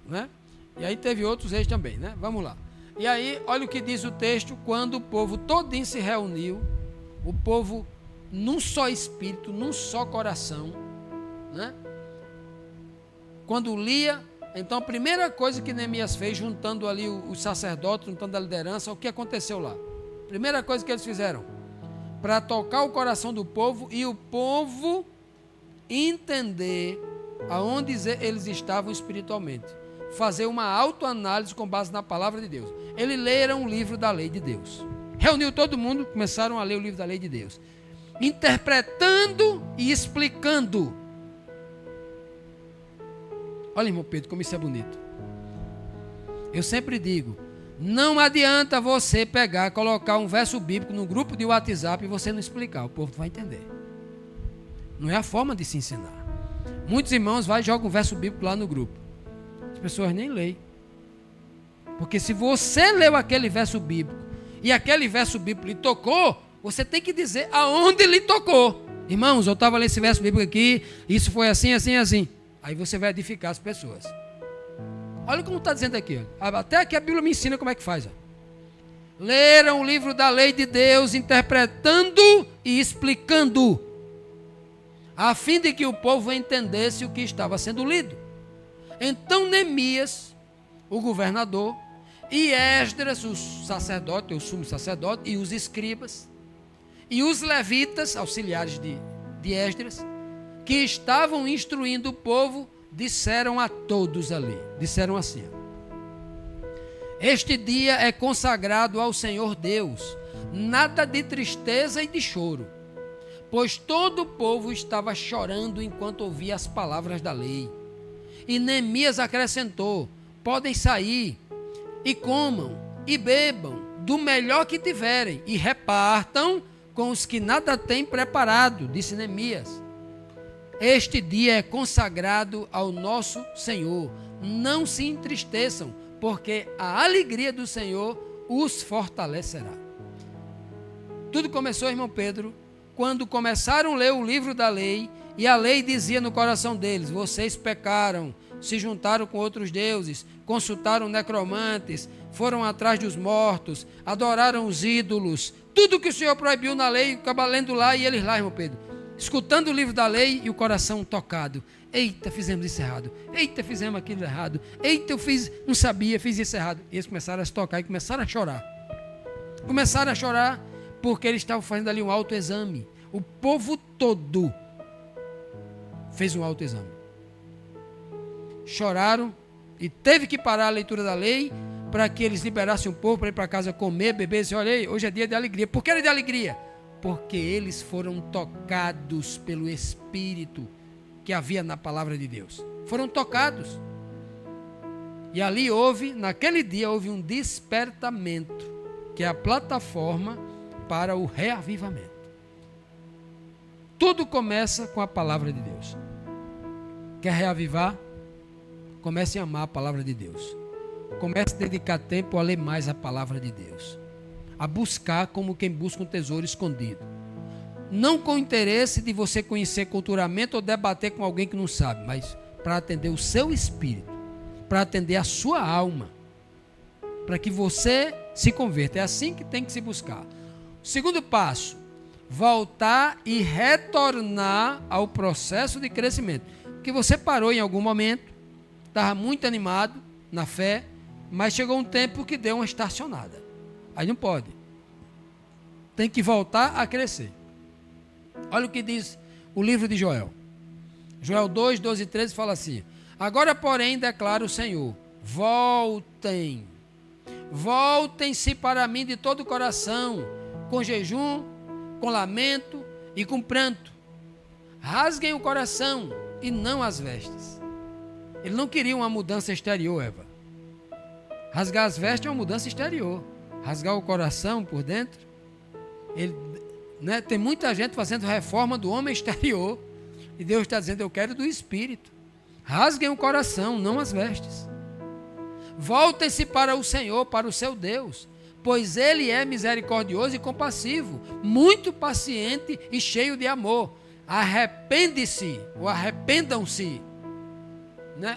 né? E aí teve outros reis também, né? Vamos lá. E aí, olha o que diz o texto: quando o povo todinho se reuniu, o povo num só espírito, num só coração, né? Quando lia, então a primeira coisa que Neemias fez, juntando ali os sacerdotes, juntando a liderança, o que aconteceu lá? Primeira coisa que eles fizeram, para tocar o coração do povo e o povo entender aonde eles estavam espiritualmente. Fazer uma autoanálise com base na palavra de Deus. Eles leram o livro da lei de Deus. Reuniu todo mundo, começaram a ler o livro da lei de Deus. Interpretando e explicando. Olha, irmão Pedro, como isso é bonito. Eu sempre digo, não adianta você pegar, colocar um verso bíblico no grupo de WhatsApp e você não explicar, o povo não vai entender. Não é a forma de se ensinar. Muitos irmãos vão e jogam um verso bíblico lá no grupo. As pessoas nem leem. Porque se você leu aquele verso bíblico e aquele verso bíblico lhe tocou, você tem que dizer aonde lhe tocou. Irmãos, eu estava lendo esse verso bíblico aqui, isso foi assim, assim, assim. Aí você vai edificar as pessoas. Olha como está dizendo aqui. Até aqui a Bíblia me ensina como é que faz. Leram o livro da lei de Deus, interpretando e explicando, a fim de que o povo entendesse o que estava sendo lido. Então Neemias, o governador, e Esdras, o sacerdote, o sumo sacerdote, e os escribas, e os levitas, auxiliares de Esdras, que estavam instruindo o povo, disseram a todos ali, disseram assim: este dia é consagrado ao Senhor Deus, nada de tristeza e de choro, pois todo o povo estava chorando enquanto ouvia as palavras da lei. E Neemias acrescentou: podem sair e comam e bebam do melhor que tiverem e repartam com os que nada têm preparado, disse Neemias. Este dia é consagrado ao nosso Senhor. Não se entristeçam, porque a alegria do Senhor os fortalecerá. Tudo começou, irmão Pedro, quando começaram a ler o livro da lei, e a lei dizia no coração deles: vocês pecaram, se juntaram com outros deuses, consultaram necromantes, foram atrás dos mortos, adoraram os ídolos, tudo que o Senhor proibiu na lei, acaba lendo lá, e eles lá, irmão Pedro, escutando o livro da lei e o coração tocado. Eita, fizemos isso errado. Eita, fizemos aquilo errado. Eita, eu fiz, não sabia, fiz isso errado. E eles começaram a se tocar e começaram a chorar. Começaram a chorar porque eles estavam fazendo ali um autoexame. O povo todo fez um autoexame. Choraram e teve que parar a leitura da lei para que eles liberassem o povo para ir para casa comer, beber. E dizer: olha aí, hoje é dia de alegria. Por que era de alegria? Porque eles foram tocados pelo Espírito que havia na palavra de Deus. Foram tocados. E ali naquele dia houve um despertamento, que é a plataforma para o reavivamento. Tudo começa com a palavra de Deus. Quer reavivar? Comece a amar a palavra de Deus. Comece a dedicar tempo a ler mais a palavra de Deus. A buscar como quem busca um tesouro escondido. Não com o interesse de você conhecer culturalmente ou debater com alguém que não sabe, mas para atender o seu espírito, para atender a sua alma, para que você se converta. É assim que tem que se buscar. Segundo passo: voltar e retornar ao processo de crescimento. Porque você parou em algum momento, estava muito animado na fé, mas chegou um tempo que deu uma estacionada. Aí não pode. Tem que voltar a crescer. Olha o que diz o livro de Joel. Joel 2, 12 e 13 fala assim: agora, porém, declara o Senhor: voltem, voltem-se para mim de todo o coração, com jejum, com lamento e com pranto. Rasguem o coração e não as vestes. Ele não queria uma mudança exterior, Eva. Rasgar as vestes é uma mudança exterior. Rasgar o coração por dentro, tem muita gente fazendo reforma do homem exterior, e Deus está dizendo: eu quero do espírito. Rasguem o coração, não as vestes. Voltem-se para o Senhor, para o seu Deus, pois Ele é misericordioso e compassivo, muito paciente e cheio de amor. Arrepende-se, ou arrependam-se,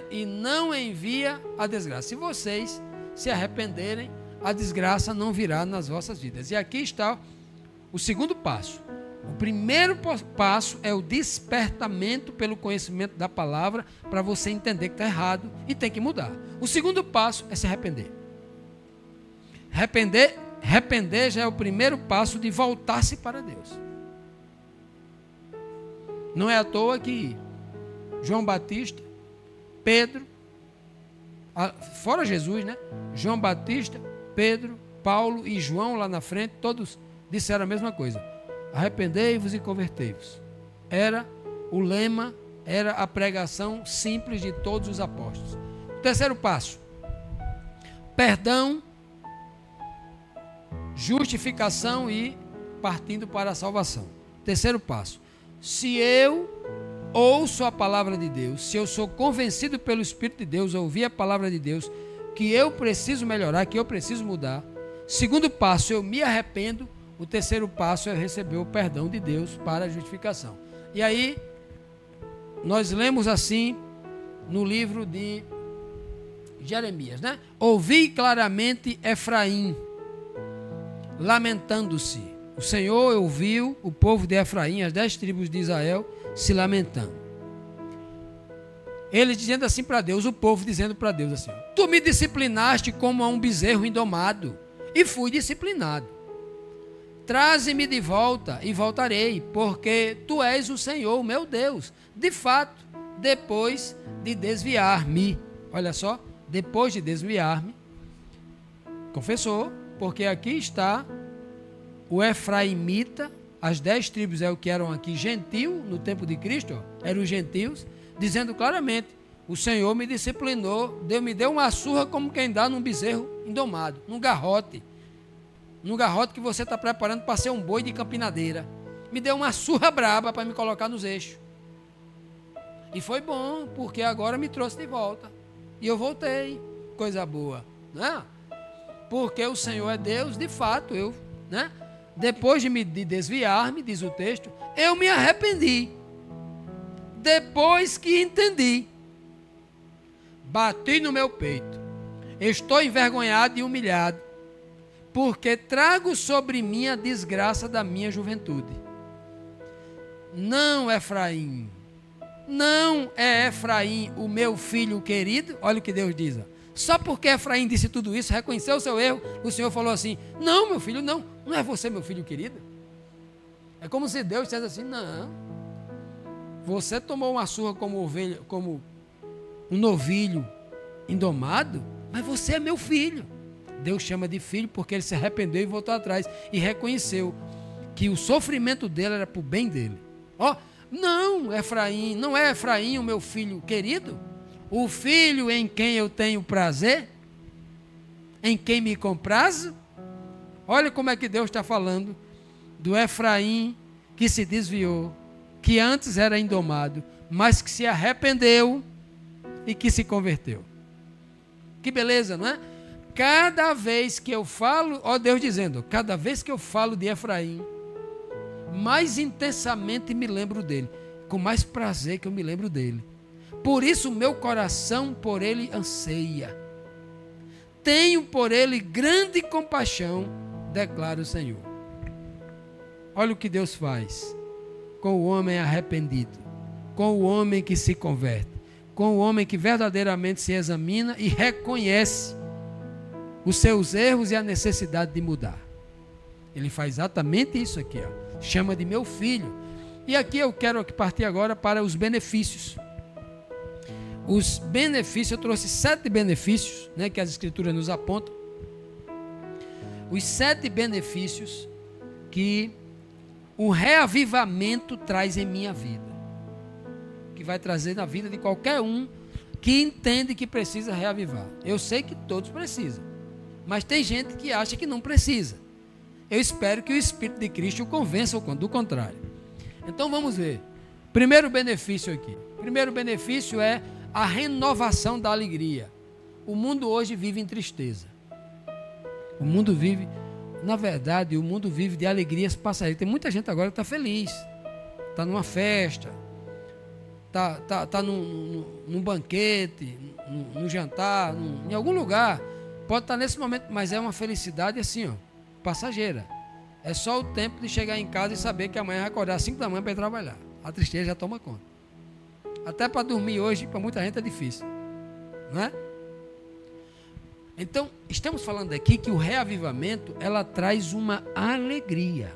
e não envia a desgraça. Se vocês se arrependerem, a desgraça não virá nas vossas vidas. E aqui está o segundo passo. O primeiro passo é o despertamento pelo conhecimento da palavra, para você entender que está errado e tem que mudar. O segundo passo é se arrepender. Arrepender já é o primeiro passo de voltar-se para Deus. Não é à toa que João Batista, Pedro, fora Jesus, João Batista, Pedro, Paulo e João lá na frente, todos disseram a mesma coisa: arrependei-vos e convertei-vos. Era o lema, era a pregação simples de todos os apóstolos. O terceiro passo: perdão, justificação e partindo para a salvação. Terceiro passo: se eu ouço a palavra de Deus, se eu sou convencido pelo Espírito de Deus, ouvir a palavra de Deus, que eu preciso melhorar, que eu preciso mudar. Segundo passo: eu me arrependo. O terceiro passo é receber o perdão de Deus para a justificação. E aí, nós lemos assim no livro de Jeremias, né? Ouvi claramente Efraim, lamentando-se. O Senhor ouviu o povo de Efraim, as 10 tribos de Israel, se lamentando. Ele dizendo assim para Deus, o povo dizendo para Deus assim: tu me disciplinaste como a um bezerro indomado, e fui disciplinado. Traze-me de volta e voltarei, porque tu és o Senhor, meu Deus. De fato, depois de desviar-me, olha só, depois de desviar-me, confessou, porque aqui está o efraimita, as 10 tribos é o que eram aqui gentil, no tempo de Cristo, eram os gentios, dizendo claramente: o Senhor me disciplinou, me deu uma surra como quem dá num bezerro indomado, num garrote que você está preparando para ser um boi de campinadeira. Me deu uma surra braba para me colocar nos eixos. E foi bom, porque agora me trouxe de volta. E eu voltei, coisa boa, né? Porque o Senhor é Deus, de fato, né? Depois de desviar-me, diz o texto, eu me arrependi. Depois que entendi, bati no meu peito. Estou envergonhado e humilhado, porque trago sobre mim a desgraça da minha juventude. Não, Efraim, não é Efraim o meu filho querido? Olha o que Deus diz. Só porque Efraim disse tudo isso, reconheceu o seu erro, o Senhor falou assim: não, meu filho, não é você meu filho querido. É como se Deus dissesse assim: não, você tomou uma surra como ovelha, como um novilho indomado, mas você é meu filho. Deus chama de filho porque ele se arrependeu e voltou atrás e reconheceu que o sofrimento dele era para o bem dele. Não, Efraim, não é Efraim o meu filho querido? O filho em quem eu tenho prazer? Em quem me comprazo? Olha como é que Deus está falando do Efraim que se desviou, que antes era indomado, mas que se arrependeu e que se converteu. Que beleza, não é? Cada vez que eu falo, Deus dizendo, cada vez que eu falo de Efraim, mais intensamente me lembro dele, com mais prazer que eu me lembro dele. Por isso meu coração por ele anseia. Tenho por ele grande compaixão, declara o Senhor. Olha o que Deus faz com o homem arrependido, com o homem que se converte, com o homem que verdadeiramente se examina e reconhece os seus erros e a necessidade de mudar. Ele faz exatamente isso aqui, chama de meu filho. E aqui eu quero partir agora para os benefícios. Os benefícios, eu trouxe 7 benefícios, né, que as escrituras nos apontam. Os 7 benefícios que o reavivamento traz em minha vida, que vai trazer na vida de qualquer um que entende que precisa reavivar. Eu sei que todos precisam, mas tem gente que acha que não precisa. Eu espero que o Espírito de Cristo o convença do contrário. Então vamos ver. Primeiro benefício aqui. Primeiro benefício é a renovação da alegria. O mundo hoje vive em tristeza. O mundo vive, na verdade, o mundo vive de alegrias passageiras. Tem muita gente agora que está feliz. Está numa festa. Está num banquete, num jantar, em algum lugar. Pode estar nesse momento, mas é uma felicidade assim, passageira. É só o tempo de chegar em casa e saber que amanhã vai acordar às 5 da manhã para ir trabalhar. A tristeza já toma conta. Até para dormir hoje, para muita gente é difícil. Não é? Então, estamos falando aqui que o reavivamento, ela traz uma alegria.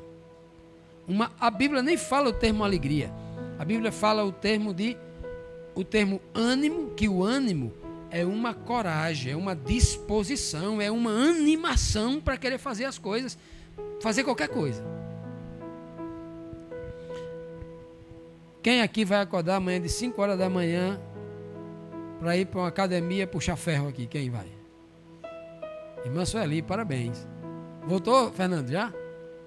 A Bíblia nem fala o termo alegria. A Bíblia fala o termo ânimo, que o ânimo é uma coragem, é uma disposição, é uma animação para querer fazer as coisas, fazer qualquer coisa. Quem aqui vai acordar amanhã de 5 horas da manhã para ir para uma academia puxar ferro aqui? Quem vai? Irmã Sueli, parabéns. Voltou, Fernando, já?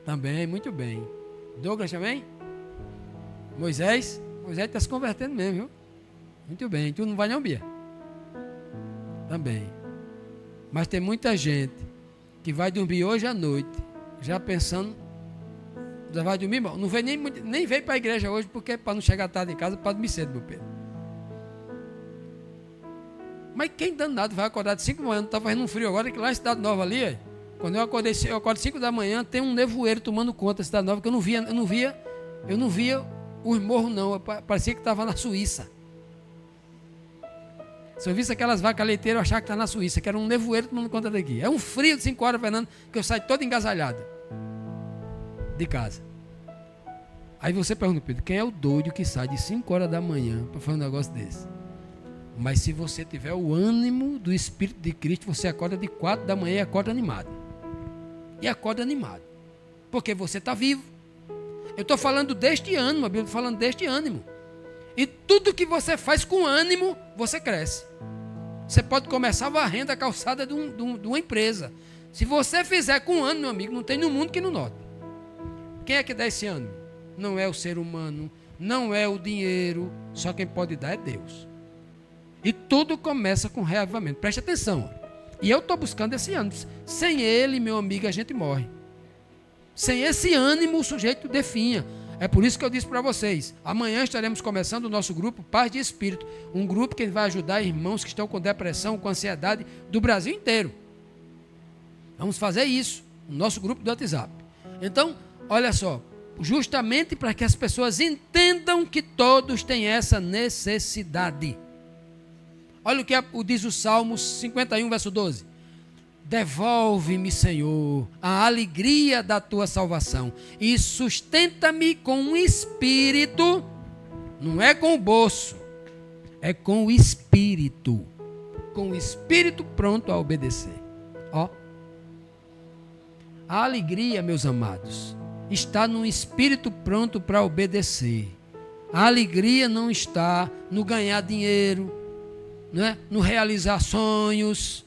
Também, muito bem. Douglas também? Moisés está se convertendo mesmo, viu? Muito bem. Tu não vai não, Bia? Também. Mas tem muita gente que vai dormir hoje à noite, já pensando Já vai dormir, irmão? Não veio nem veio para a igreja hoje, porque para não chegar tarde em casa, para dormir cedo, meu Pedro. Mas quem danado vai acordar de 5 da manhã? Não está fazendo um frio agora, que lá em Cidade Nova ali, quando eu acordo 5 da manhã, tem um nevoeiro tomando conta da Cidade Nova, que eu não via os morros não, parecia que estava na Suíça. Se eu visse aquelas vacas leiteiras, eu achava que estava na Suíça, que era um nevoeiro tomando conta daqui. É um frio de 5 horas, Fernando, que eu saio todo engasalhado de casa. Aí você pergunta, Pedro, quem é o doido que sai de 5 horas da manhã para fazer um negócio desse? Mas se você tiver o ânimo do Espírito de Cristo, você acorda de 4 da manhã e acorda animado. E acorda animado. Porque você está vivo. Eu estou falando deste ânimo, a Bíblia está falando deste ânimo. E tudo que você faz com ânimo, você cresce. Você pode começar varrendo a calçada de uma empresa. Se você fizer com ânimo, meu amigo, não tem no mundo que não note. Quem é que dá esse ânimo? Não é o ser humano, não é o dinheiro, só quem pode dar é Deus. E tudo começa com reavivamento. Preste atenção. E eu estou buscando esse ânimo. Sem ele, meu amigo, a gente morre. Sem esse ânimo, o sujeito definha. É por isso que eu disse para vocês, amanhã estaremos começando o nosso grupo Paz de Espírito. Um grupo que vai ajudar irmãos que estão com depressão, com ansiedade, do Brasil inteiro. Vamos fazer isso, no nosso grupo do WhatsApp. Então, olha só, justamente para que as pessoas entendam que todos têm essa necessidade. Olha o que diz o Salmo 51, verso 12. Devolve-me, Senhor, a alegria da tua salvação e sustenta-me com um espírito, não é com o bolso, é com o espírito pronto a obedecer. Ó, a alegria, meus amados, está no espírito pronto para obedecer. A alegria não está no ganhar dinheiro, não é? No realizar sonhos.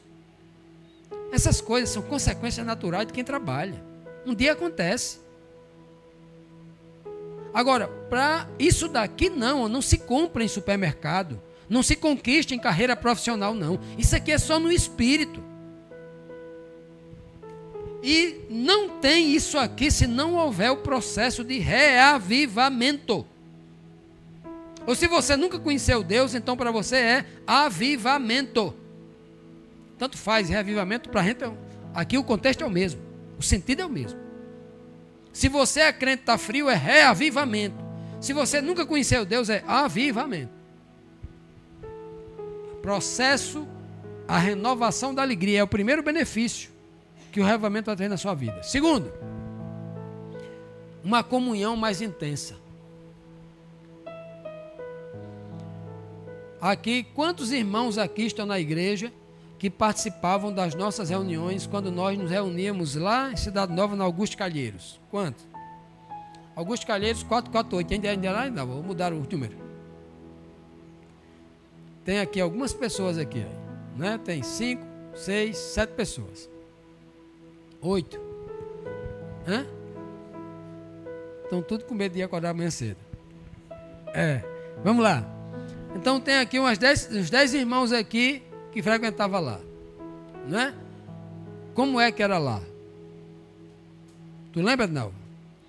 Essas coisas são consequências naturais de quem trabalha. Um dia acontece. Agora, para isso daqui não se compra em supermercado, não se conquista em carreira profissional, não. Isso aqui é só no espírito. E não tem isso aqui se não houver o processo de reavivamento. Ou se você nunca conheceu Deus, então para você é avivamento. Tanto faz, reavivamento para a gente. Aqui o contexto é o mesmo. O sentido é o mesmo. Se você é crente e está frio, é reavivamento. Se você nunca conheceu Deus, é avivamento. Processo, a renovação da alegria é o primeiro benefício que o reavivamento vai ter na sua vida. Segundo, uma comunhão mais intensa. Aqui, quantos irmãos aqui estão na igreja que participavam das nossas reuniões quando nós nos reuníamos lá em Cidade Nova, na Augusto Calheiros? Quantos? Augusto Calheiros 448, ainda lá? Não, vou mudar o número. Tem aqui algumas pessoas aqui, né? Tem 5, 6, 7 pessoas. 8. Hã? Estão tudo com medo de acordar amanhã cedo. Vamos lá. Então tem aqui uns 10 irmãos aqui que frequentavam lá, né? Como é que era lá? Tu lembra, não?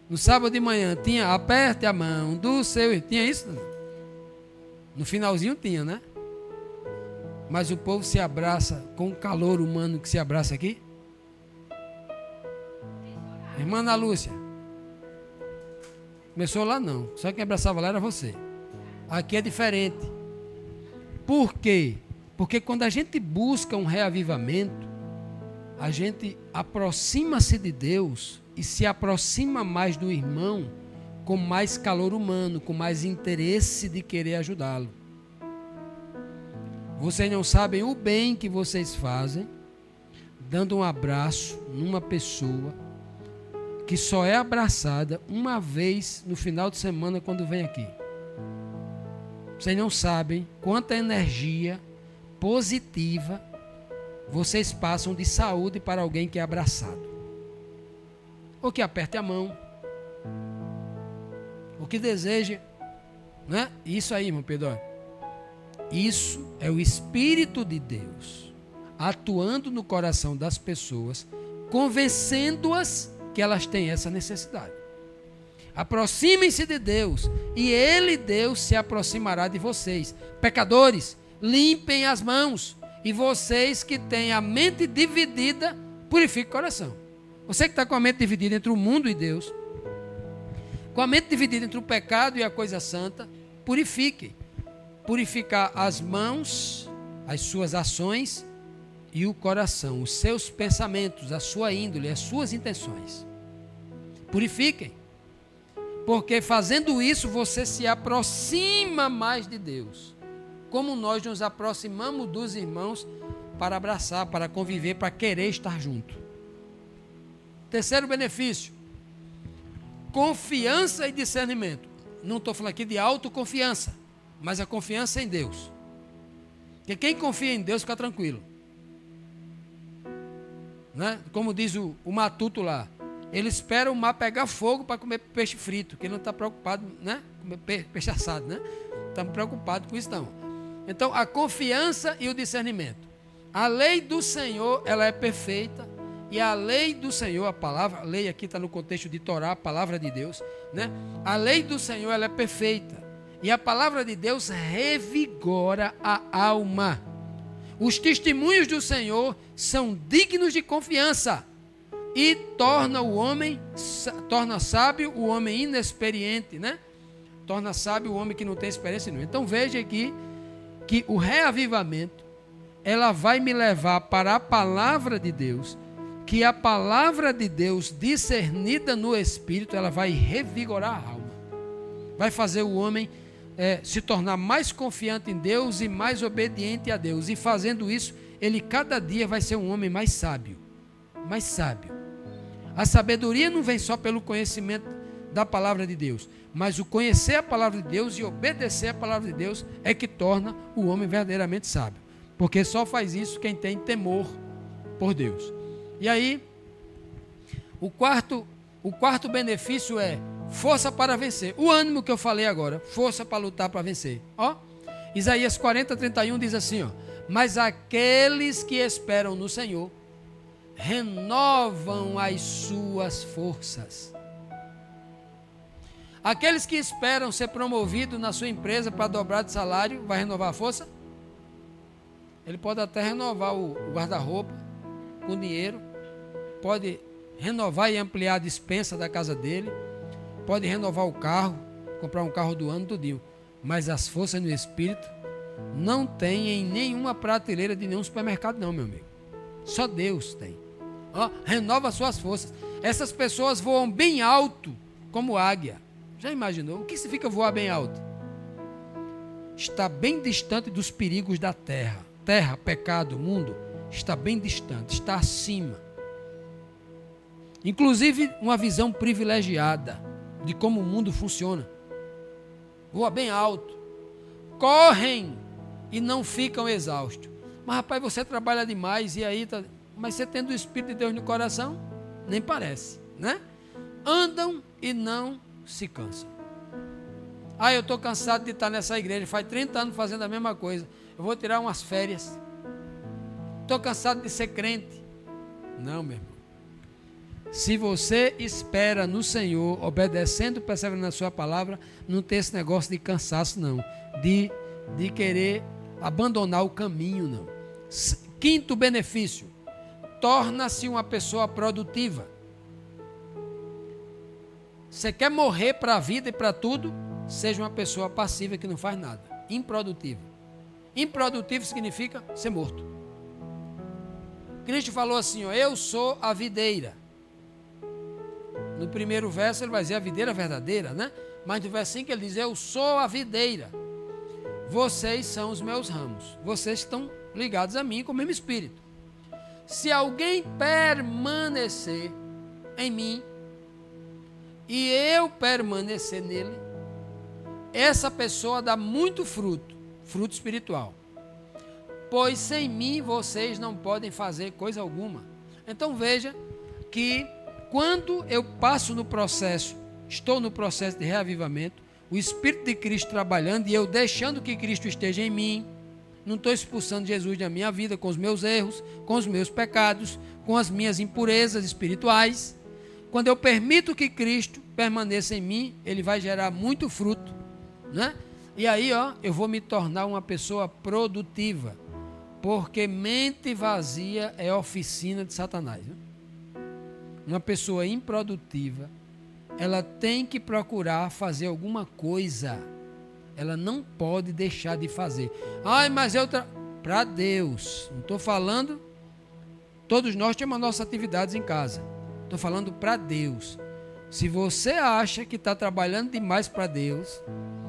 No sábado de manhã tinha aperte a mão do seu... Tinha isso? Não? No finalzinho tinha, né? Mas o povo se abraça com o calor humano que se abraça aqui. Irmã Ana Lúcia. Começou lá não. Só quem abraçava lá era você. Aqui é diferente. Por quê? Porque quando a gente busca um reavivamento, a gente aproxima-se de Deus e se aproxima mais do irmão com mais calor humano, com mais interesse de querer ajudá-lo. Vocês não sabem o bem que vocês fazem dando um abraço numa pessoa que só é abraçada uma vez no final de semana quando vem aqui. Vocês não sabem quanta energia positiva vocês passam de saúde para alguém que é abraçado. Ou que aperte a mão. Ou que deseja, né? Isso aí, irmão Pedro. Isso é o Espírito de Deus atuando no coração das pessoas, convencendo-as que elas têm essa necessidade. Aproximem-se de Deus, e Ele, Deus, se aproximará de vocês. Pecadores, limpem as mãos, e vocês que têm a mente dividida, purifiquem o coração. Você que está com a mente dividida entre o mundo e Deus, com a mente dividida entre o pecado e a coisa santa, purifiquem. Purificar as mãos, as suas ações e o coração, os seus pensamentos, a sua índole, as suas intenções. Purifiquem. Porque fazendo isso você se aproxima mais de Deus. Como nós nos aproximamos dos irmãos para abraçar, para conviver, para querer estar junto. Terceiro benefício, confiança e discernimento. Não estou falando aqui de autoconfiança, mas a confiança em Deus. Porque quem confia em Deus fica tranquilo. Né? Como diz o Matuto lá, ele espera o mar pegar fogo para comer peixe frito, porque ele não está preocupado, né? Comer peixe assado, né? Estamos preocupados com isso não. Então, a confiança e o discernimento. A lei do Senhor, ela é perfeita, e a lei do Senhor, a palavra, a lei aqui está no contexto de Torá, a palavra de Deus, né? A lei do Senhor, ela é perfeita, e a palavra de Deus revigora a alma. Os testemunhos do Senhor são dignos de confiança, e torna sábio o homem inexperiente, né? Torna sábio o homem que não tem experiência nenhuma. Então veja aqui que o reavivamento, ela vai me levar para a palavra de Deus, que a palavra de Deus discernida no Espírito, ela vai revigorar a alma. Vai fazer o homem se tornar mais confiante em Deus e mais obediente a Deus. E fazendo isso, ele cada dia vai ser um homem mais sábio. Mais sábio. A sabedoria não vem só pelo conhecimento da palavra de Deus, mas o conhecer a palavra de Deus e obedecer a palavra de Deus é que torna o homem verdadeiramente sábio. Porque só faz isso quem tem temor por Deus. E aí, o quarto benefício é força para vencer. O ânimo que eu falei agora, força para lutar, para vencer. Ó, Isaías 40:31 diz assim, ó: mas aqueles que esperam no Senhor renovam as suas forças. Aqueles que esperam ser promovido na sua empresa para dobrar de salário, vai renovar a força? Ele pode até renovar o guarda-roupa com dinheiro, pode renovar e ampliar a despensa da casa dele, pode renovar o carro, comprar um carro do ano tudinho, mas as forças no espírito não tem em nenhuma prateleira de nenhum supermercado não, meu amigo. Só Deus tem. Ó, renova suas forças. Essas pessoas voam bem alto como águia. Já imaginou? O que significa voar bem alto? Está bem distante dos perigos da terra. Terra, pecado, mundo, está bem distante, está acima. Inclusive uma visão privilegiada de como o mundo funciona. Voa bem alto. Correm e não ficam exaustos. Mas rapaz, você trabalha demais e aí tá... Mas você tendo o Espírito de Deus no coração, nem parece, né? Andam e não se cansam. Ah, eu estou cansado de estar nessa igreja, faz 30 anos fazendo a mesma coisa, eu vou tirar umas férias. Estou cansado de ser crente. Não, meu irmão. Se você espera no Senhor, obedecendo, perseverando na sua palavra, não tem esse negócio de cansaço, não. De querer abandonar o caminho, não. Quinto benefício, torna-se uma pessoa produtiva. Você quer morrer para a vida e para tudo? Seja uma pessoa passiva que não faz nada. Improdutiva. Improdutivo significa ser morto. Cristo falou assim, ó: eu sou a videira. No primeiro verso ele vai dizer a videira verdadeira, né? Mas no verso 5 ele diz: eu sou a videira. Vocês são os meus ramos. Vocês estão ligados a mim com o mesmo Espírito. Se alguém permanecer em mim e eu permanecer nele, essa pessoa dá muito fruto, fruto espiritual. Pois sem mim vocês não podem fazer coisa alguma. Então veja que quando eu passo no processo, estou no processo de reavivamento, o Espírito de Cristo trabalhando e eu deixando que Cristo esteja em mim, não estou expulsando Jesus da minha vida com os meus erros, com os meus pecados, com as minhas impurezas espirituais. Quando eu permito que Cristo permaneça em mim, ele vai gerar muito fruto, né? E aí, eu vou me tornar uma pessoa produtiva, porque mente vazia é oficina de Satanás, né? Uma pessoa improdutiva, ela tem que procurar fazer alguma coisa. Ela não pode deixar de fazer. Mas para Deus. Não estou falando... Todos nós temos as nossas atividades em casa. Estou falando para Deus. Se você acha que está trabalhando demais para Deus,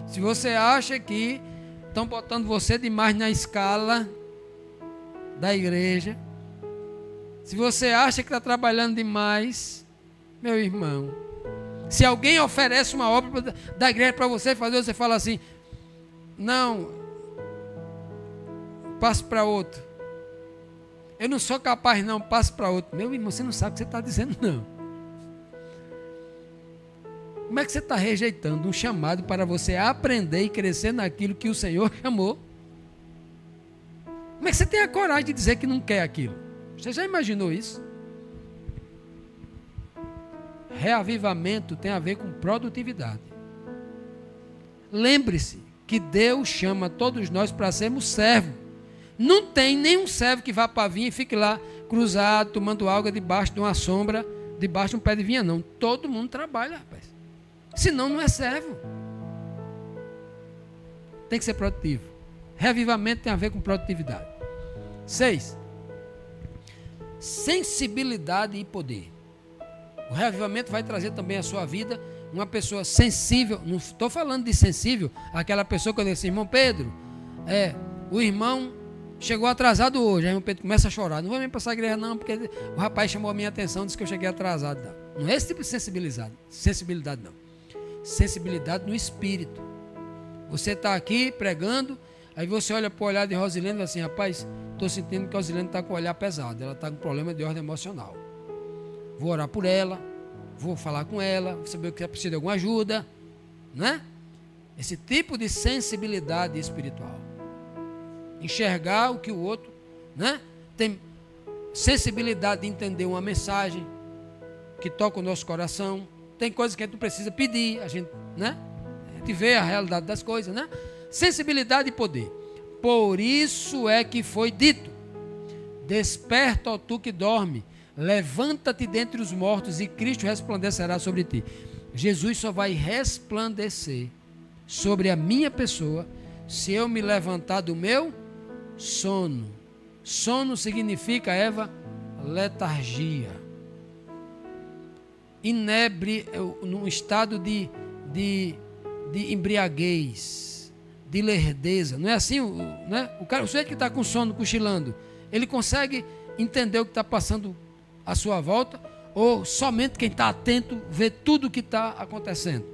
se você acha que estão botando você demais na escala da igreja, se você acha que está trabalhando demais, meu irmão, se alguém oferece uma obra da igreja para você fazer, você fala assim, não, passe para outro. Eu não sou capaz não, passe para outro. Meu irmão, você não sabe o que você está dizendo não. Como é que você está rejeitando um chamado para você aprender e crescer naquilo que o Senhor chamou? Como é que você tem a coragem de dizer que não quer aquilo? Você já imaginou isso? Reavivamento tem a ver com produtividade. Lembre-se que Deus chama todos nós para sermos servos. Não tem nenhum servo que vá para a vinha e fique lá cruzado, tomando água debaixo de uma sombra, debaixo de um pé de vinha, não. Todo mundo trabalha, rapaz. Senão não é servo. Tem que ser produtivo. Reavivamento tem a ver com produtividade. 6. Sensibilidade e poder. O reavivamento vai trazer também à sua vida uma pessoa sensível. Não estou falando de sensível, aquela pessoa que eu disse, irmão Pedro, o irmão chegou atrasado hoje. Aí o irmão Pedro começa a chorar. Não vou nem passar a igreja não, porque o rapaz chamou a minha atenção, disse que eu cheguei atrasado. Não é esse tipo de sensibilidade não. Sensibilidade no espírito. Você está aqui pregando, aí você olha para o olhar de Rosilene e diz assim, rapaz, estou sentindo que a Rosilene está com o olhar pesado, ela está com problema de ordem emocional. Vou orar por ela, vou falar com ela, vou saber que ela precisa de alguma ajuda, né? Esse tipo de sensibilidade espiritual. Enxergar o que o outro, né? Tem sensibilidade de entender uma mensagem que toca o nosso coração. Tem coisas que a gente não precisa pedir, a gente, né? A gente vê a realidade das coisas, né? Sensibilidade e poder. Por isso é que foi dito: desperta, ó tu que dorme, levanta-te dentre os mortos e Cristo resplandecerá sobre ti. Jesus só vai resplandecer sobre a minha pessoa se eu me levantar do meu sono. Sono significa, Eva, letargia. Inebre, num estado de embriaguez, de lerdeza. Não é assim, né? O sujeito que está com sono, cochilando, ele consegue entender o que está passando à sua volta, ou somente quem está atento vê tudo o que está acontecendo?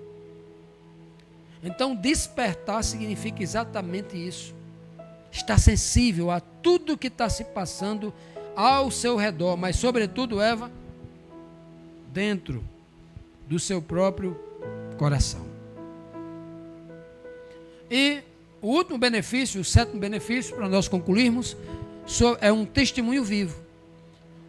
Então, despertar significa exatamente isso. Estar sensível a tudo que está se passando ao seu redor, mas sobretudo, Eva, dentro do seu próprio coração. E o último benefício, o sétimo benefício, para nós concluirmos, é um testemunho vivo.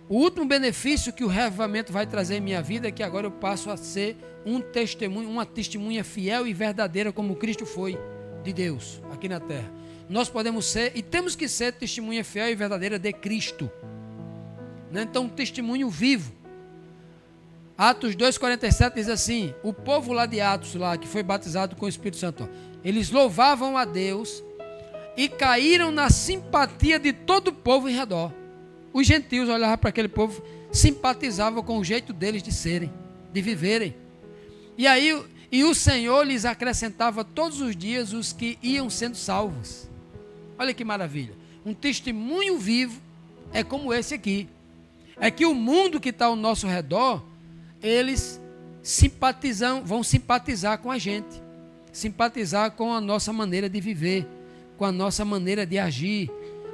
O último benefício que o reavivamento vai trazer em minha vida é que agora eu passo a ser um testemunho, uma testemunha fiel e verdadeira, como Cristo foi de Deus aqui na terra. Nós podemos ser e temos que ser testemunha fiel e verdadeira de Cristo, né? Então, um testemunho vivo. Atos 2,47 diz assim: o povo lá de Atos, lá, que foi batizado com o Espírito Santo, eles louvavam a Deus e caíram na simpatia de todo o povo em redor. Os gentios olhavam para aquele povo, simpatizavam com o jeito deles de serem, de viverem. E o Senhor lhes acrescentava todos os dias os que iam sendo salvos. Olha que maravilha. Um testemunho vivo é como esse aqui. É que o mundo que está ao nosso redor, eles vão simpatizar com a gente, simpatizar com a nossa maneira de viver, com a nossa maneira de agir.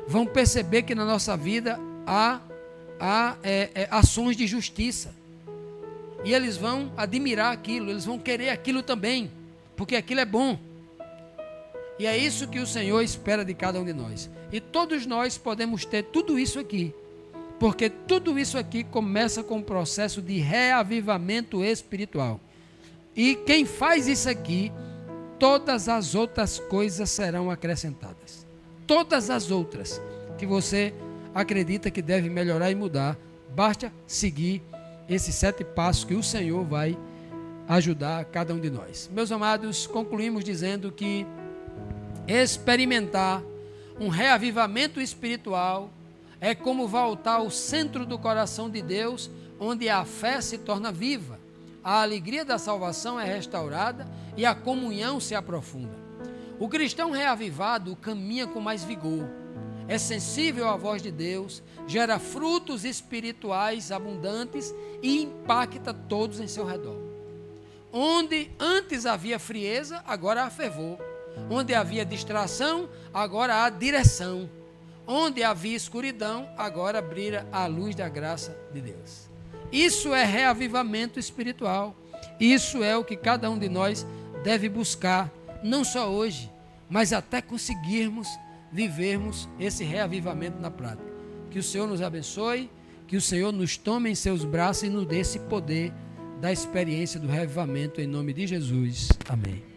Vão perceber que na nossa vida há ações de justiça. E eles vão admirar aquilo, eles vão querer aquilo também, porque aquilo é bom. E é isso que o Senhor espera de cada um de nós. E todos nós podemos ter tudo isso aqui, Porque tudo isso aqui começa com um processo de reavivamento espiritual. E quem faz isso aqui, todas as outras coisas serão acrescentadas. Todas as outras que você acredita que deve melhorar e mudar, basta seguir esses 7 passos que o Senhor vai ajudar cada um de nós. Meus amados, concluímos dizendo que experimentar um reavivamento espiritual é como voltar ao centro do coração de Deus, onde a fé se torna viva, a alegria da salvação é restaurada e a comunhão se aprofunda. O cristão reavivado caminha com mais vigor, é sensível à voz de Deus, gera frutos espirituais abundantes e impacta todos em seu redor. Onde antes havia frieza, agora há fervor. Onde havia distração, agora há direção. Onde havia escuridão, agora brilha a luz da graça de Deus. Isso é reavivamento espiritual. Isso é o que cada um de nós deve buscar, não só hoje, mas até conseguirmos vivermos esse reavivamento na prática. Que o Senhor nos abençoe, que o Senhor nos tome em seus braços e nos dê esse poder da experiência do reavivamento em nome de Jesus. Amém.